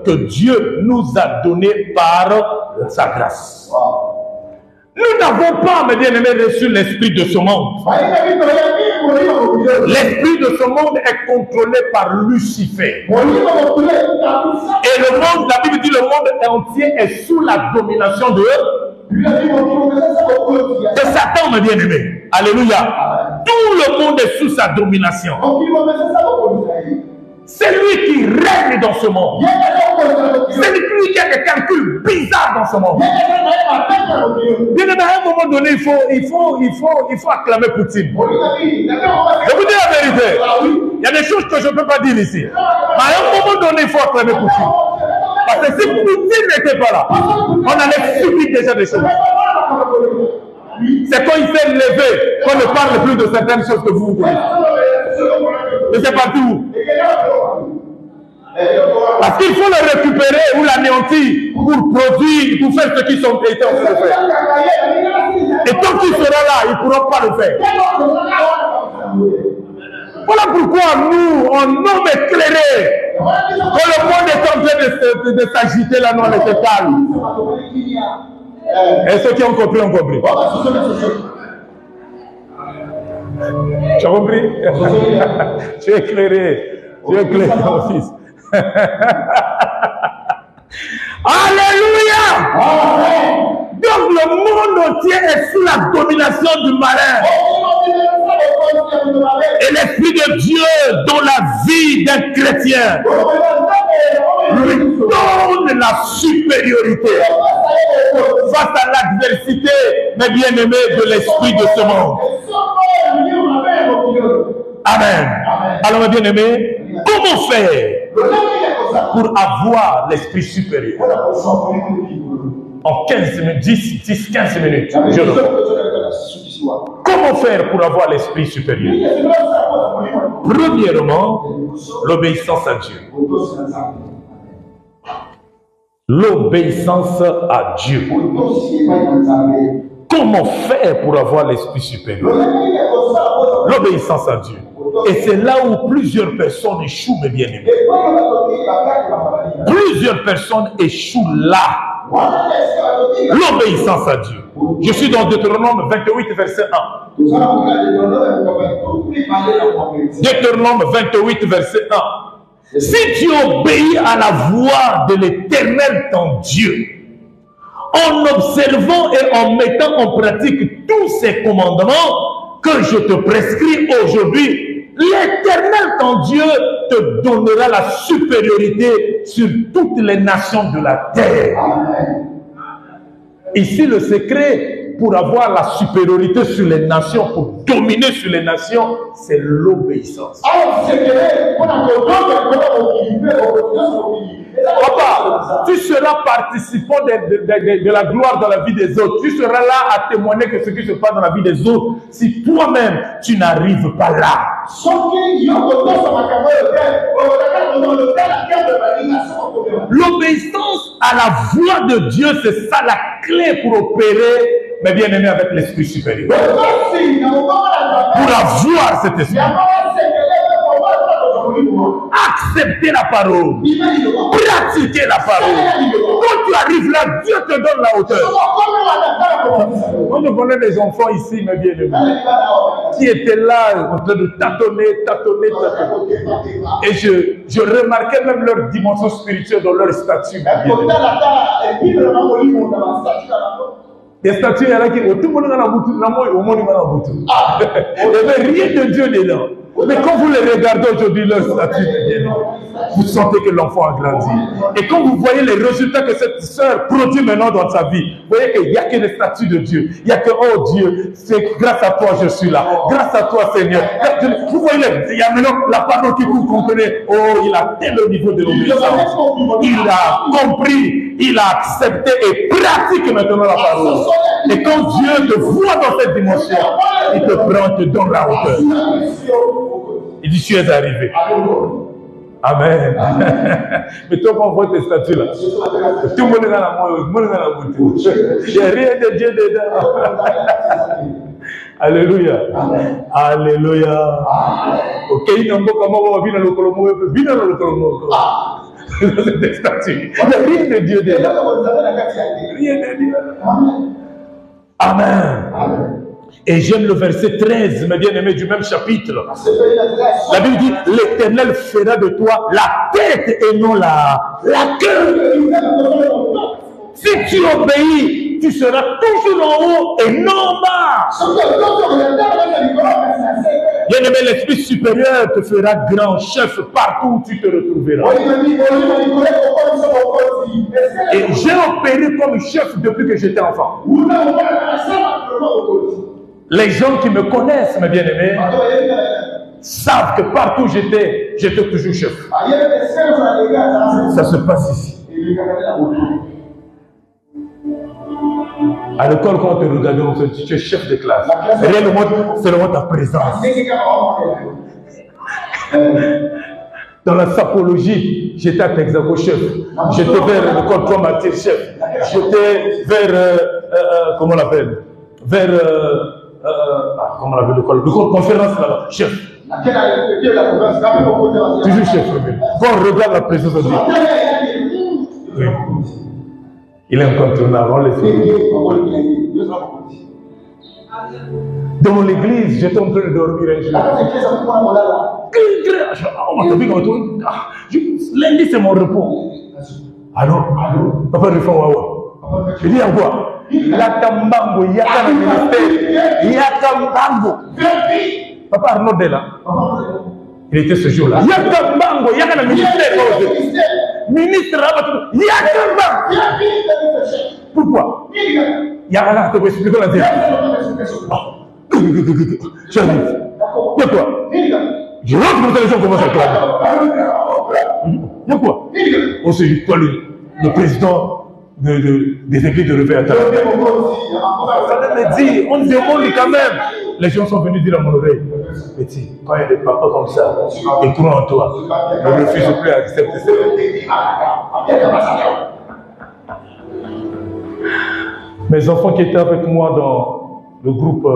que Dieu nous a données par sa grâce. Nous n'avons pas, mes bien-aimés, reçu l'esprit de ce monde. L'esprit de ce monde est contrôlé par Lucifer. Et le monde, la Bible dit, le monde entier est sous la domination de Satan, mes bien-aimés. Alléluia. Tout le monde est sous sa domination. C'est lui qui règne dans ce monde. C'est lui qui a des calculs bizarres dans ce monde. Bien évidemment, à un moment donné, il faut acclamer Poutine. Je vous dis la vérité. Il y a des choses que je ne peux pas dire ici. Mais à un moment donné, il faut acclamer Poutine. Parce que si Poutine n'était pas là, on allait subir déjà des choses. C'est quand il s'est levé qu'on ne parle plus de certaines choses que vous connaissez. Mais c'est partout. Parce qu'il faut le récupérer ou l'anéantir pour produire, pour faire ce qu'ils ont été en train de faire. Et tant qu'il sera là, ils ne pourront pas le faire. Voilà pourquoi nous, en homme éclairé, quand le monde est en train de s'agiter, là, nous, on était calme. Et ceux qui ont compris, ont compris. Tu as compris? Tu es éclairé. Tu es éclairé, mon fils. Alléluia! Donc le monde entier est sous la domination du malin. Et l'Esprit de Dieu dans la vie d'un chrétien lui donne la supériorité face à l'adversité, mes bien-aimés, de l'esprit de ce monde. Amen. Alors, mes bien-aimés, comment faire pour avoir l'esprit supérieur? En 15 minutes, 10-15 minutes, je réponds. Comment faire pour avoir l'esprit supérieur? Premièrement, l'obéissance à Dieu. L'obéissance à Dieu. Comment faire pour avoir l'esprit supérieur? L'obéissance à Dieu. Et c'est là où plusieurs personnes échouent, mes bien-aimés. Plusieurs personnes échouent là. L'obéissance à Dieu. Je suis dans Deutéronome 28, verset 1. Deutéronome 28, verset 1. Si tu obéis à la voix de l'Éternel ton Dieu, en observant et en mettant en pratique tous ces commandements que je te prescris aujourd'hui, l'Éternel ton Dieu te donnera la supériorité sur toutes les nations de la terre. Amen. Ici, le secret pour avoir la supériorité sur les nations, pour dominer sur les nations, c'est l'obéissance. Papa, tu seras participant de la gloire dans la vie des autres. Tu seras là à témoigner que ce qui se passe dans la vie des autres, si toi-même, tu n'arrives pas là. L'obéissance à la voix de Dieu, c'est ça la clé pour opérer, mais bien aimé, avec l'esprit supérieur. Pour avoir cet esprit. Accepter la parole, pratiquer la parole. Quand tu arrives là, Dieu te donne la hauteur. Moi, je connais des enfants ici, mes bien-aimés, qui étaient là en train de tâtonner. Et je remarquais même leur dimension spirituelle dans leur statut. Les statues, il y en a qui tout le monde dans la boutique, il n'y avait rien de Dieu dedans. Mais quand vous les regardez aujourd'hui, leur statut, vous sentez que l'enfant a grandi. Et quand vous voyez les résultats que cette sœur produit maintenant dans sa vie, vous voyez qu'il n'y a que les statuts de Dieu. Il n'y a que, oh Dieu, c'est grâce à toi je suis là. Grâce à toi Seigneur. Vous voyez, il y a maintenant la parole qui vous comprenez. Oh, il a tel le niveau de l'obéissance. Il a compris, il a accepté et pratique maintenant la parole. Et quand Dieu te voit dans cette dimension, il te prend, te donne la hauteur. Il dit, tu es arrivé. Amen. Mais toi, quand on voit tes statuts là, tout le monde est dans la boutique. Il n'y a rien de Dieu dedans. Alléluia. Alléluia. Ok, il n'y a des statuts. Il n'y a rien de Dieu dedans. Rien de Dieu. Amen. Et j'aime le verset 13, mes bien-aimés, du même chapitre. La Bible dit, l'Éternel fera de toi la tête et non la queue. Si tu obéis, tu seras toujours en haut et non en bas. Bien-aimé, l'esprit supérieur te fera grand chef partout où tu te retrouveras. Et j'ai opéré comme chef depuis que j'étais enfant. Les gens qui me connaissent, mes bien-aimés, savent que partout où j'étais toujours chef. Ça se passe ici. À l'école, quand on te regarde, on te dit tu es chef de classe. Réellement, c'est le mot de ta présence. Dans la sapologie, j'étais à Texaco chef. J'étais vers l'école 3 Martyrs chef. J'étais vers, comment on l'appelle, vers, comment on l'appelle l'école conférence là-bas, chef. Toujours chef. Quand on regarde la présence de Dieu. Oui. Il est incontournable, on le fait. Dans l'église, j'étais en train de dormir un jour. Lundi, c'est mon repos. Alors, papa répond, waouh. Je dis, à quoi? Yakambango, Yakana ministère, Yakambango. Papa Arnaud est là. Il était ce jour-là. Yakambango, Yakana ministère. Ministre, Yakambango. Pourquoi? Yakana, tu peux expliquer la tête. J'arrive. Il y a quoi? Je rentre dans les gens commencent à clamer. Il y a quoi? On se dit, toi, le président des églises de réveil à Tarabia. On demande quand même. Les gens sont venus dire à mon oreille, petit, quand il y a des papas comme ça, ils croient en toi. Ne refuse plus à accepter ça. Mes enfants qui étaient avec moi dans le groupe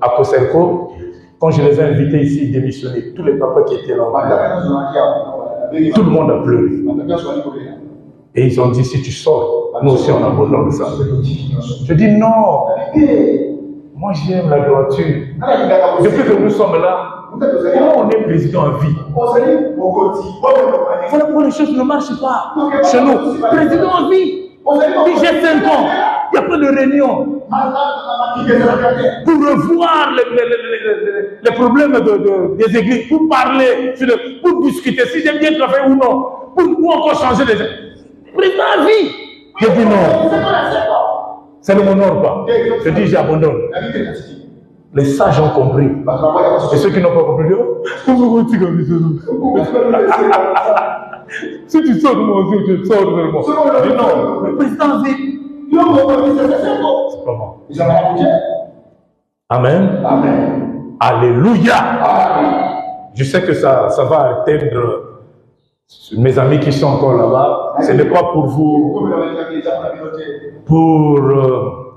à Koserko, quand je les ai invités ici démissionner, tous les papas qui étaient là, tout le monde a pleuré. Et ils ont dit, si tu sors, nous aussi on a besoin de ça. Je dis non. Moi j'aime la droiture. Depuis que nous sommes là, on est président à vie. Voilà pourquoi les choses ne marchent pas chez nous. Président à vie. Puis j'ai 5 ans. Il n'y a pas de réunion. Pour revoir les problèmes des églises, pour parler, pour discuter si j'aime bien travailler ou non, ou encore changer les... Président à vie. Je dis non. Ça ne m'honore pas. Je dis j'abandonne. Les sages ont compris. Et ceux qui n'ont pas compris, si tu sors de mon Dieu, tu sors de moi. Je dis non, le président dit. C'est pas bon. Amen. Amen. Alléluia. Amen. Je sais que ça va atteindre mes amis qui sont encore là-bas. Ce n'est pas pour vous, pour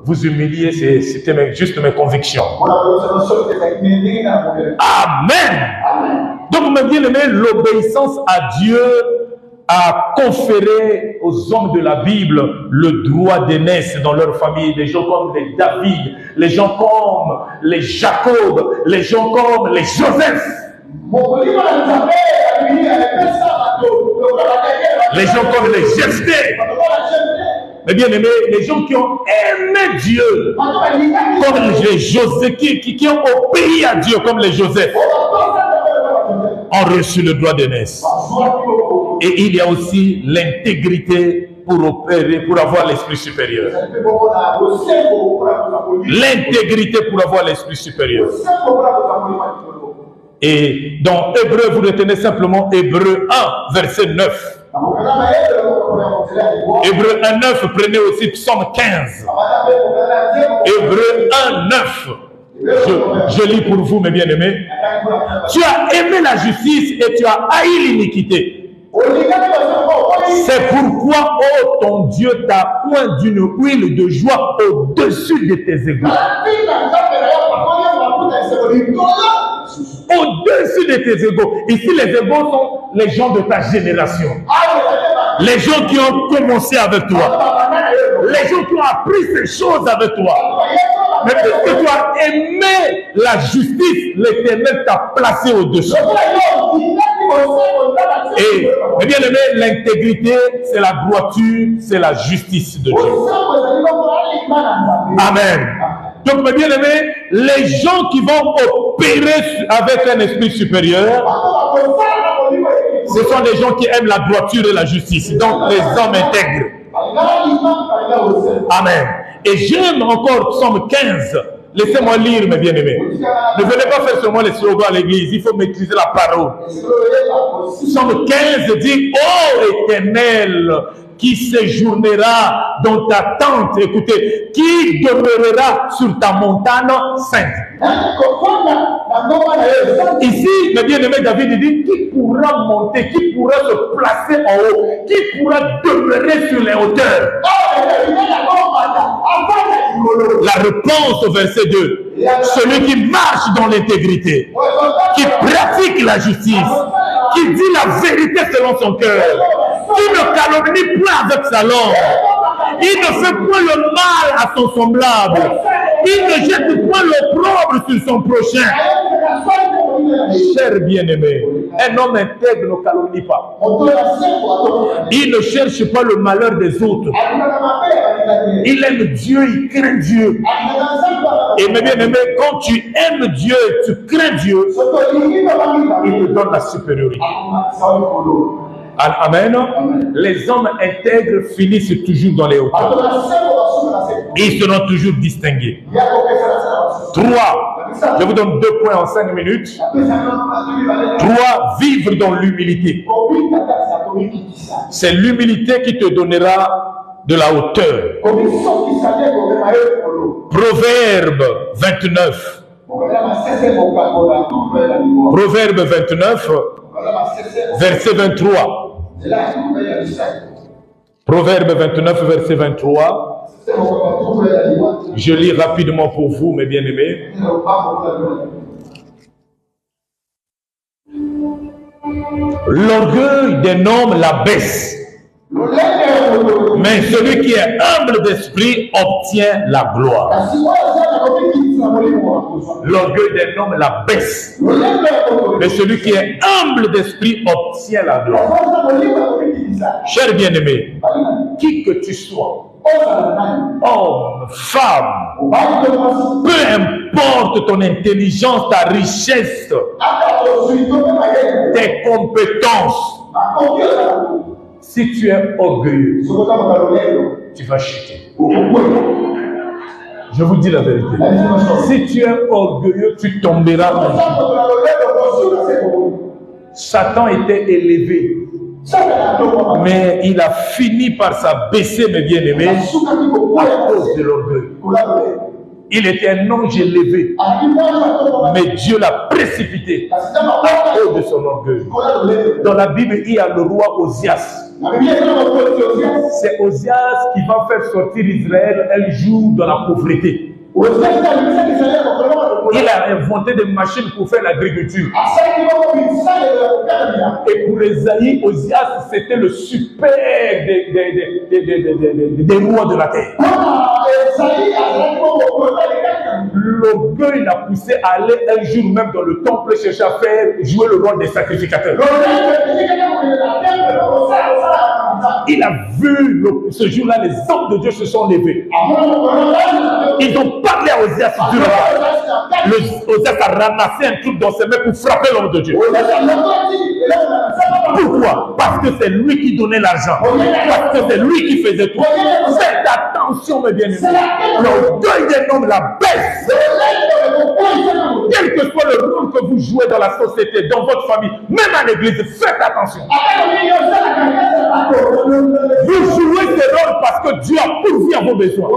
vous humilier, c'était juste mes convictions. Amen. Donc, mes bien-aimés, l'obéissance à Dieu a conféré aux hommes de la Bible le droit d'aînesse dans leur famille. Des gens comme les David, les gens comme les Jacob, les gens comme les Joseph. Les gens comme les Jephthé. Mais bien aimé, les gens qui ont aimé Dieu, comme les Joseph, qui ont obéi à Dieu comme les Joseph, ont reçu le droit d'aînesse. Et il y a aussi l'intégrité pour opérer, pour avoir l'esprit supérieur. L'intégrité pour avoir l'esprit supérieur. Et dans Hébreu, vous retenez simplement Hébreu 1, verset 9. Hébreu 1, 9, prenez aussi Psaume 15. Hébreu 1, 9. Je lis pour vous, mes bien-aimés. Tu as aimé la justice et tu as haï l'iniquité. C'est pourquoi, oh ton Dieu, t'a point d'une huile de joie au-dessus de tes égaux. Au-dessus de tes égaux. Ici, les égaux sont les gens de ta génération. Les gens qui ont commencé avec toi. Les gens qui ont appris ces choses avec toi. Mais puisque tu as aimé la justice, l'Éternel t'a placé au-dessus. Et, bien aimé, l'intégrité, c'est la droiture, c'est la justice de Dieu. Amen. Donc, mes bien-aimés, les gens qui vont opérer avec un esprit supérieur, ce sont les gens qui aiment la droiture et la justice. Donc, les hommes intègres. Amen. Et j'aime encore Psaume 15. Laissez-moi lire, mes bien-aimés. Ne venez pas faire seulement les slogans à l'église. Il faut maîtriser la parole. Psaume 15 dit, ô Éternel, qui séjournera dans ta tente, écoutez, qui demeurera sur ta montagne sainte. Ici, mes bien-aimés, David dit, qui pourra monter, qui pourra se placer en haut, qui pourra demeurer sur les hauteurs. La réponse au verset 2, celui qui marche dans l'intégrité, qui pratique la justice, qui dit la vérité selon son cœur, qui ne calomnie point avec sa langue, il ne fait point le mal à son semblable, il ne jette point l'opprobre sur son prochain. Cher bien-aimé, un homme intègre ne calomnie pas. Il ne cherche pas le malheur des autres. Il aime Dieu, il craint Dieu. Et mes bien-aimés, quand tu aimes Dieu et tu crains Dieu, il te donne la supériorité. Amen. Les hommes intègres finissent toujours dans les hauteurs. Ils seront toujours distingués. 3. Je vous donne 2 points en 5 minutes. 3. Vivre dans l'humilité. C'est l'humilité qui te donnera de la hauteur. Proverbe 29. Proverbe 29, verset 23. Proverbe 29, verset 23. Je lis rapidement pour vous, mes bien-aimés. L'orgueil d'un homme l'abaisse, mais celui qui est humble d'esprit obtient la gloire. L'orgueil d'un homme l'abaisse, mais celui qui est humble d'esprit obtient la gloire. Cher bien-aimé, qui que tu sois, homme, femme, peu importe ton intelligence, ta richesse, tes compétences, si tu es orgueilleux, tu vas chuter. Je vous dis la vérité. Si tu es orgueilleux, tu tomberas un jour. Satan était élevé, mais il a fini par s'abaisser, mes bien-aimés, à cause de l'orgueil. Il était un ange élevé, mais Dieu l'a précipité à cause de son orgueil. Dans la Bible, il y a le roi Osias. C'est Osias qui va faire sortir Israël un jour dans la pauvreté. Il a inventé des machines pour faire l'agriculture. Et pour Esaïe, Osias, c'était le super des rois de la terre. L'orgueil l'a poussé à aller un jour même dans le temple chercher à faire jouer le rôle des sacrificateurs. Il a vu ce jour-là, les hommes de Dieu se sont levés. Ils ont parlé à Osias du roi. Osias a ramassé un truc dans ses mains pour frapper l'homme de Dieu. Pourquoi? Parce que c'est lui qui donnait l'argent. Parce que c'est lui qui faisait tout. Faites attention, mes bien-aimés. L'orgueil d'un homme la baisse. Quel que soit le rôle que vous jouez dans la société, dans votre famille, même à l'église, faites attention. Vous jouez ce rôle parce que Dieu a pourvu à vos besoins.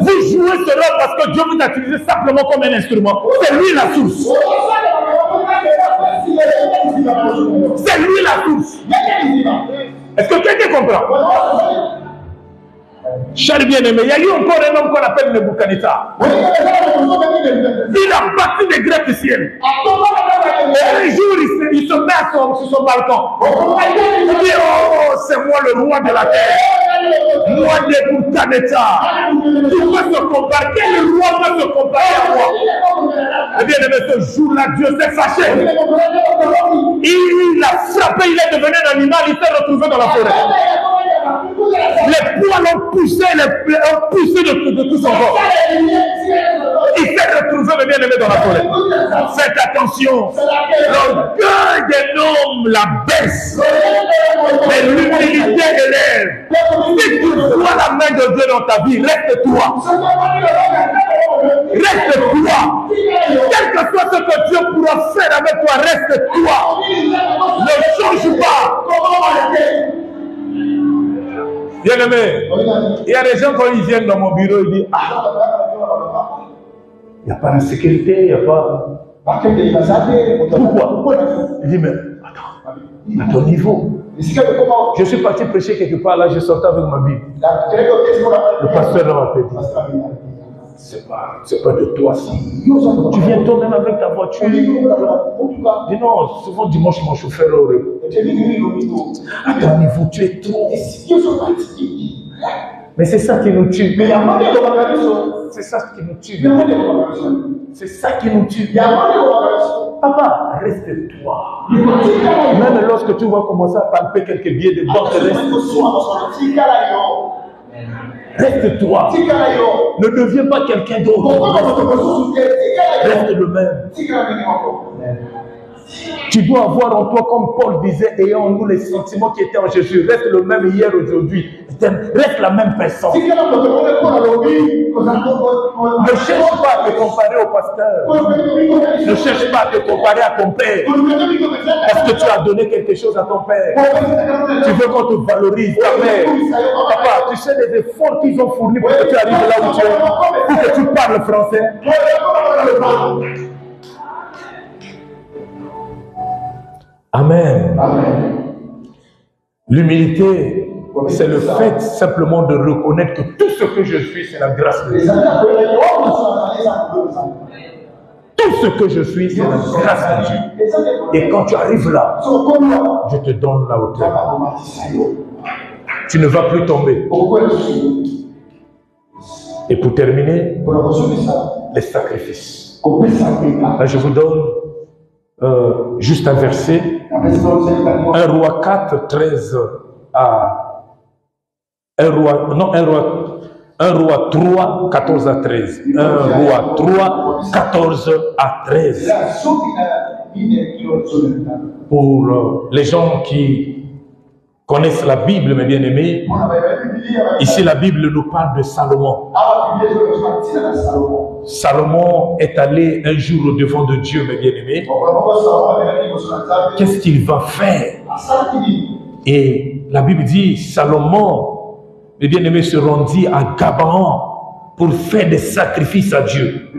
Vous jouez ce rôle parce que Dieu vous a utilisé simplement comme un instrument. C'est lui la source. C'est lui la source. Est-ce que quelqu'un comprend? Cher bien-aimé, il y a eu encore un homme qu'on appelle Nebuchadnezzar. Il a battu des Grecs du ciel. Et un jour, il se met sur son balcon. Il dit, oh, c'est moi le roi de la terre. Moi, Nebuchadnezzar. Tu peux se comparer. Quel roi peut se comparer à moi? Eh bien, ce jour-là, Dieu s'est fâché. Il a frappé, il est devenu un animal, il s'est retrouvé dans la forêt. Les poils l'ont poussé, de tout son corps. Il s'est retrouvé, bien aimé, dans la forêt. Faites attention. L'orgueil d'un homme la baisse. Mais l'humilité élève. Si tu vois la main de Dieu dans ta vie, reste-toi. Reste-toi. Quel que soit ce que Dieu pourra faire avec toi, reste-toi. Ne change pas. Bien aimé, il y a des gens quand ils viennent dans mon bureau, ils disent, ah, il n'y a pas d'insécurité, il n'y a pas... Pourquoi? Il dit, mais attends, à ton niveau. Je suis parti prêcher quelque part, là, je sortais avec ma Bible. Le pasteur m'a dit, c'est pas de toi ça. Tu viens toi-même avec ta voiture. Dis non, souvent dimanche mon chauffeur aurait. À ton niveau, tu es trop. Mais c'est ça qui nous tue. C'est ça qui nous tue. C'est ça qui nous tue. Papa, reste-toi. Même lorsque tu vas commencer à palper quelques billets de banque, reste-toi. Reste-toi. Ne deviens pas quelqu'un d'autre. Reste le même. Tu dois avoir en toi, comme Paul disait, ayant en nous les sentiments qui étaient en Jésus. Reste le même hier, aujourd'hui. Reste la même personne. Ne cherche pas à te comparer au pasteur. Ne cherche pas à te comparer à ton père. Parce que tu as donné quelque chose à ton père. Tu veux qu'on te valorise, ta mère. Papa, tu sais les efforts qu'ils ont fournis pour que tu arrives là où tu es. Pour que tu parles français. Amen. Amen. L'humilité, c'est le fait simplement de reconnaître que tout ce que je suis, c'est la grâce de Dieu. Tout ce que je suis, c'est la grâce de Dieu. Et quand tu arrives là, je te donne la hauteur. Tu ne vas plus tomber. Et pour terminer, les sacrifices. Là, je vous donne juste un verset. 1 Roi 4, 13 à 1 Roi 3, 14 à 13. 1 Roi 3, 14 à 13. Pour les gens qui connaissent la Bible, mes bien-aimés, ici la Bible nous parle de Salomon. Salomon est allé un jour au devant de Dieu, mes bien-aimés. Qu'est-ce qu'il va faire? Et la Bible dit, Salomon, mes bien-aimés, se rendit à Gabaon pour faire des sacrifices à Dieu.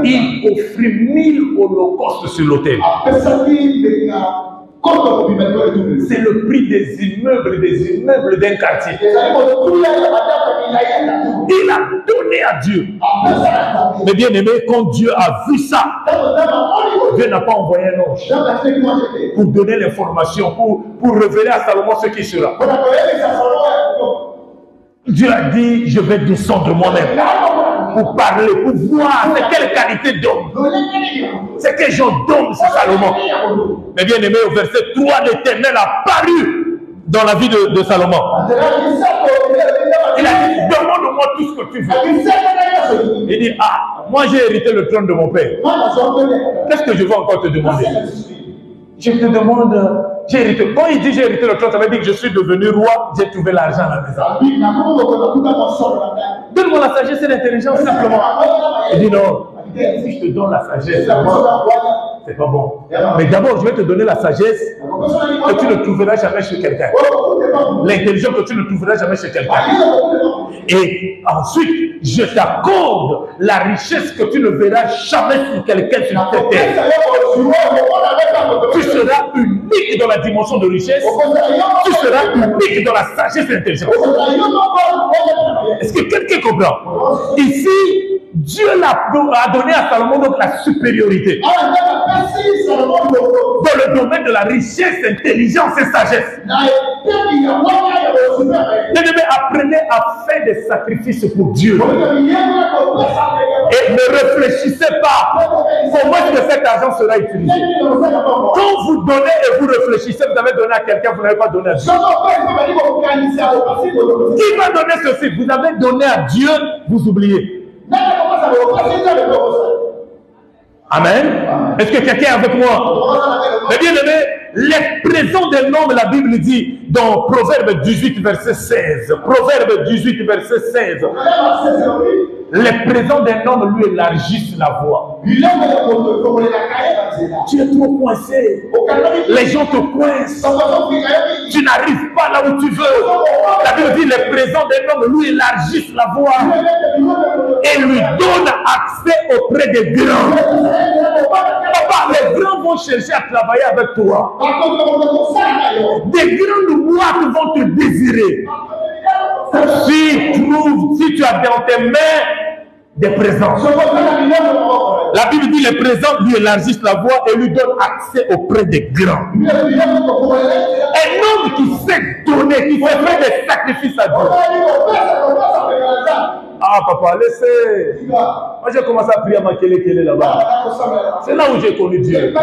Il offrit 1000 holocaustes sur l'autel. C'est le prix des immeubles d'un quartier. Il a donné à Dieu. Mais bien aimé, quand Dieu a vu ça, Dieu n'a pas envoyé un ange pour donner l'information, pour révéler à Salomon ce qui sera. Dieu a dit, je vais descendre moi-même pour parler, pour voir c'est quelle qualité d'homme. C'est quel genre d'homme c'est Salomon. Mais bien aimé, au verset 3, l'Éternel a paru dans la vie de Salomon. Il a dit, demande-moi tout ce que tu veux. Il dit, ah, moi j'ai hérité le trône de mon père. Qu'est-ce que je veux encore te demander? Je te demande, j'ai hérité. Bon, il dit j'ai hérité le trône, ça veut dire que je suis devenu roi, j'ai trouvé l'argent à la maison. Donne-moi la sagesse et l'intelligence simplement. Il dit non, si je te donne la sagesse, c'est pas bon. Mais d'abord, je vais te donner la sagesse que tu ne trouveras jamais chez quelqu'un. L'intelligence que tu ne trouveras jamais chez quelqu'un. Et ensuite, je t'accorde la richesse que tu ne verras jamais sur quelqu'un sur cette terre. Tu seras unique dans la dimension de richesse. Tu seras unique dans la sagesse et l'intelligence. Est-ce que quelqu'un comprend? Ici, Dieu a donné à Salomon donc la supériorité dans le domaine de la richesse, intelligence et sagesse. Bien-aimés, apprenez à faire des sacrifices pour Dieu. Et ne réfléchissez pas comment est-ce que cet argent sera utilisé. Quand vous donnez et vous réfléchissez, vous avez donné à quelqu'un, vous n'avez pas donné à Dieu. Qui va donner ceci? Vous avez donné à Dieu, vous oubliez. Amen. Est-ce que quelqu'un est avec moi? Mais bien aimé, les présents d'un homme, la Bible dit dans Proverbe 18, verset 16. Proverbe 18, verset 16. Les présents d'un homme lui élargissent la voie. Tu es trop coincé. Les gens te coincent. Tu n'arrives pas là où tu veux. La Bible dit les présents d'un homme lui élargissent la voie et lui donnent accès auprès des grands. Papa, les grands vont chercher à travailler avec toi. Des grandes boîtes vont te désirer. Si tu as dans tes mains des présents. La Bible dit les présents lui élargissent la voie et lui donnent accès auprès des grands. Un homme qui sait donner, qui sait faire des sacrifices à Dieu. Ah papa, laissez. Moi j'ai commencé à prier à Makele là-bas. C'est là où j'ai connu Dieu.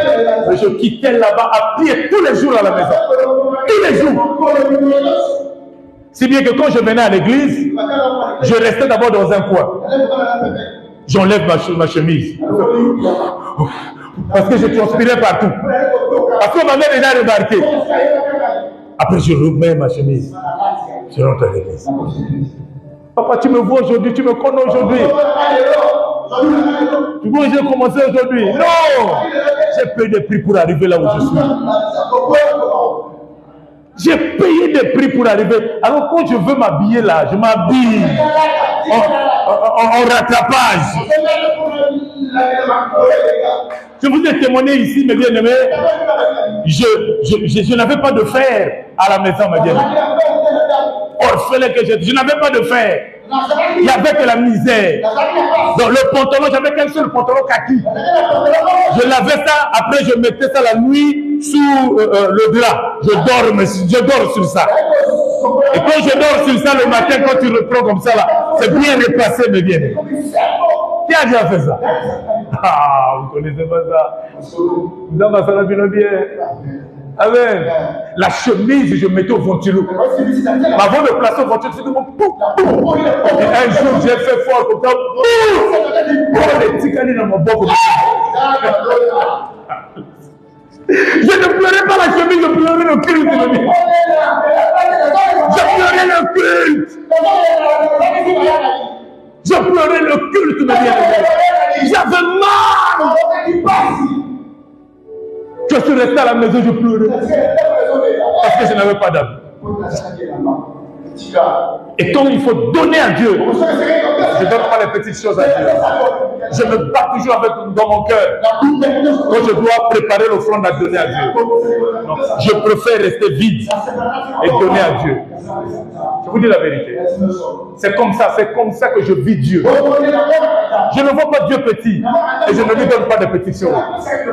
Mais je quittais là-bas à pied tous les jours à la maison. Tous les jours. Si bien que quand je venais à l'église, je restais d'abord dans un coin. J'enlève ma chemise. Parce que je transpirais partout. Parce qu'on m'avait déjà remarqué. Après, je remets ma chemise. Je rentre à l'église. Papa, tu me vois aujourd'hui, tu me connais aujourd'hui. Tu vois, j'ai commencé aujourd'hui. Non! J'ai payé des prix pour arriver là où je suis. J'ai payé des prix pour arriver. Alors quand je veux m'habiller là, je m'habille en rattrapage. Je vous ai témoigné ici, mes bien-aimés. Je n'avais pas de fer à la maison, mes bien-aimés. Orphelin que je n'avais pas de fer. Il n'y avait que la misère. Donc le pantalon, j'avais qu'un seul pantalon kaki. Je lavais ça, après je mettais ça la nuit sous le drap. Je dors sur ça. Et quand je dors sur ça le matin, quand tu reprends comme ça là, c'est bien repassé, mes bien. Qui a déjà fait ça? Ah, vous ne connaissez pas ça. Vous avez ça bien. Amen. La chemise, je mettais au ventilo. Avant de placer au ventilo, c'était mon pou. Et un jour, j'ai fait fort comme ça. Oh, les petits canins dans mon bord. Je ne pleurais pas la chemise, je pleurais le culte de Dieu. Je pleurais le culte. Je pleurais le culte de Dieu. J'avais mal. Je suis resté à la maison, je pleurais. Parce que je n'avais pas d'âme. Et comme il faut donner à Dieu, je ne donne pas les petites choses à Dieu. Je me bats toujours dans mon cœur quand je dois préparer l'offrande à donner à Dieu. Donc, je préfère rester vide et donner à Dieu. Je vous dis la vérité. C'est comme ça que je vis Dieu. Je ne vois pas Dieu petit et je ne lui donne pas de petites choses.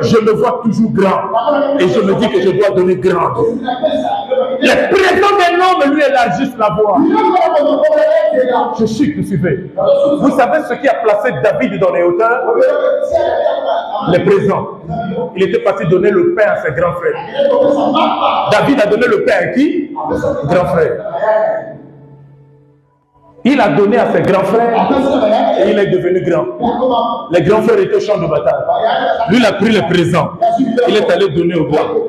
Je le vois toujours grand et je me dis que je dois donner grand. Les présents d'un homme lui élargissent la voie. Je suis crucifié. Vous savez ce qui a placé David dans les hauteurs? Les présents. Il était parti donner le pain à ses grands frères. David a donné le pain à qui? Grand frère. Il a donné à ses grands frères et il est devenu grand. Les grands frères étaient au champ de bataille. Lui, il a pris les présents. Il est allé donner aux grands.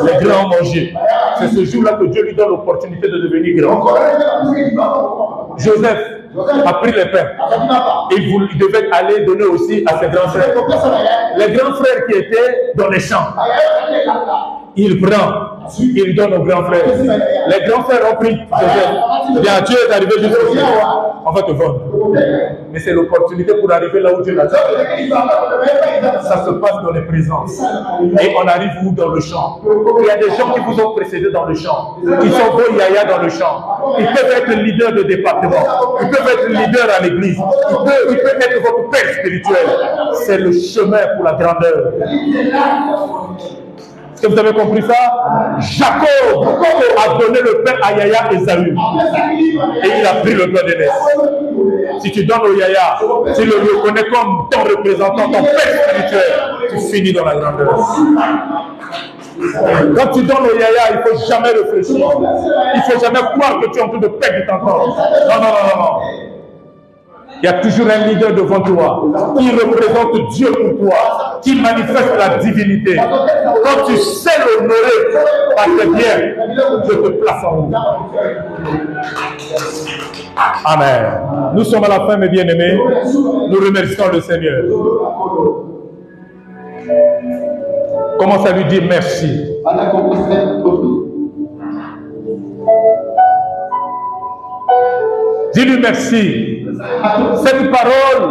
Les grands ont mangé. C'est ce jour-là que Dieu lui donne l'opportunité de devenir grand. Joseph a pris les pains. Il devait aller donner aussi à ses grands frères. Les grands frères qui étaient dans les champs. Il prend, il donne aux grands frères. Les grands frères ont pris Joseph. Bien, Dieu est arrivé jusqu'ici. On va te vendre. Mais c'est l'opportunité pour arriver là où Dieu l'a dit. Ça se passe dans les présences. Et on arrive où? Dans le champ. Il y a des gens qui vous ont précédé dans le champ. Ils sont beaux yaya dans le champ. Ils peuvent être leaders de département. Ils peuvent être leaders à l'église. Ils peuvent être votre père spirituel. C'est le chemin pour la grandeur. Est-ce que vous avez compris ça? Jacob a donné le pain à Yaya Esaü. Et il a pris le pain d'aînesse. Si tu donnes au Yaya, tu le reconnais comme ton représentant, ton père spirituel, tu finis dans la grandeur. Quand tu donnes au Yaya, il ne faut jamais réfléchir. Il ne faut jamais croire que tu es en train de perdre ton temps. Non. Il y a toujours un leader devant toi qui représente Dieu pour toi, qui manifeste la divinité. Quand tu sais l'honorer par tes biens, Dieu te place en haut. Amen. Nous sommes à la fin, mes bien-aimés. Nous remercions le Seigneur. Commence à lui dire merci. Dis-lui merci. Cette parole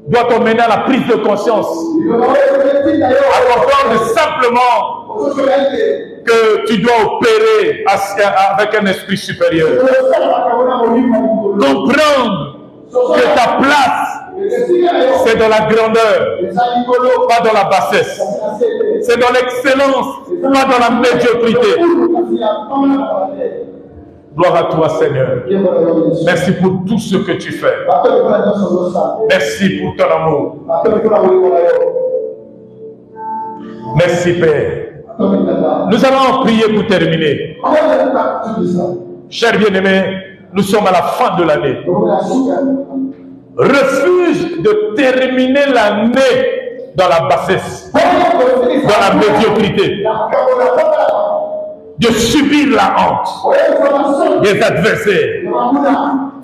doit t'emmener à la prise de conscience. À comprendre simplement que tu dois opérer avec un esprit supérieur. Comprendre que ta place, c'est dans la grandeur, pas dans la bassesse. C'est dans l'excellence, pas dans la médiocrité. Gloire à toi, Seigneur. Merci pour tout ce que tu fais. Merci pour ton amour. Merci, Père. Nous allons prier pour terminer. Chers bien-aimés, nous sommes à la fin de l'année. Refuse de terminer l'année dans la bassesse, dans la médiocrité, de subir la honte des adversaires.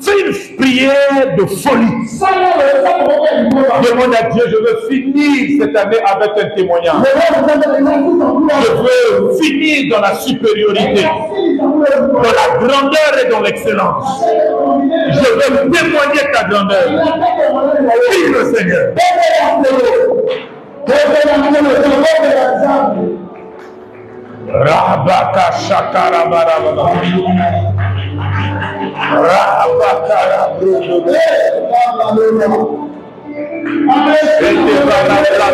Fais une prière de folie. Demande à Dieu, je veux finir cette année avec un témoignage. Je veux finir dans la supériorité, dans la grandeur et dans l'excellence. Je veux témoigner ta grandeur. Prie le Seigneur. Rabaka shakara barababa. Rabaka rabrudo. Ete barabaka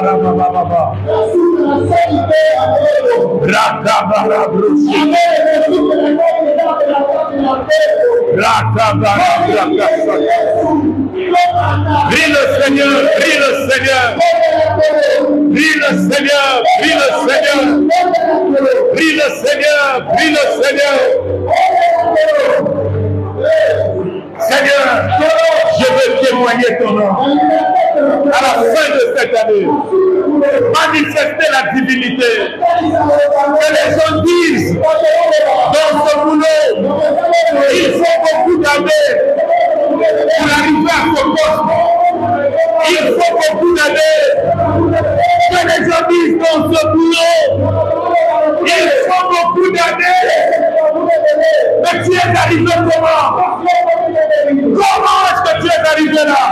barababa. Raka barabrudo. Raka barabaka. Prie le Seigneur, prie le Seigneur. Prie le Seigneur, prie le Seigneur. Prie le Seigneur, prie le Seigneur. Seigneur, je veux témoigner ton nom. À la fin de cette année, manifester la divinité. Que les gens disent dans ce boulot, il faut beaucoup d'années pour arriver à ce poste. Il faut beaucoup d'années. Que les gens disent dans ce boulot, il faut beaucoup d'années. Mais tu es arrivé comment? Comment est-ce que tu es arrivé là?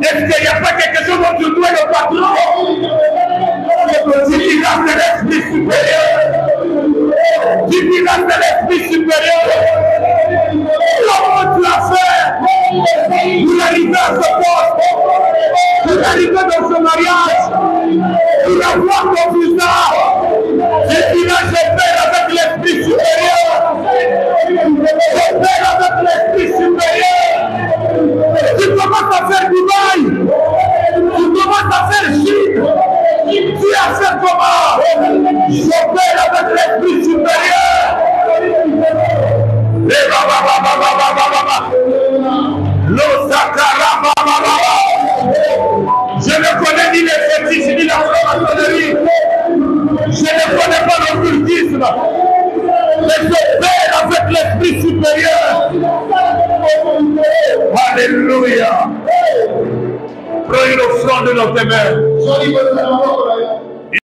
Est-ce qu'il n'y a pas quelque chose dont tu dois le patron? Tu diras de l'esprit supérieur. Tu diras de l'esprit supérieur. Comment tu as fait pour arriver à ce poste? Pour arriver dans ce mariage? Pour avoir ton visa? Tu diras je père avec l'esprit supérieur. Je père avec l'esprit supérieur. Tu commences à faire Dubaï. Tu commences à faire Chine. Tu as fait comment? J'opère avec l'esprit supérieur. Je ne connais ni les fétiches ni la franc-maçonnerie. Je ne connais pas l'occultisme. Mais j'opère avec l'esprit supérieur. Alléluia. Prenez l'offrande de nos témoins.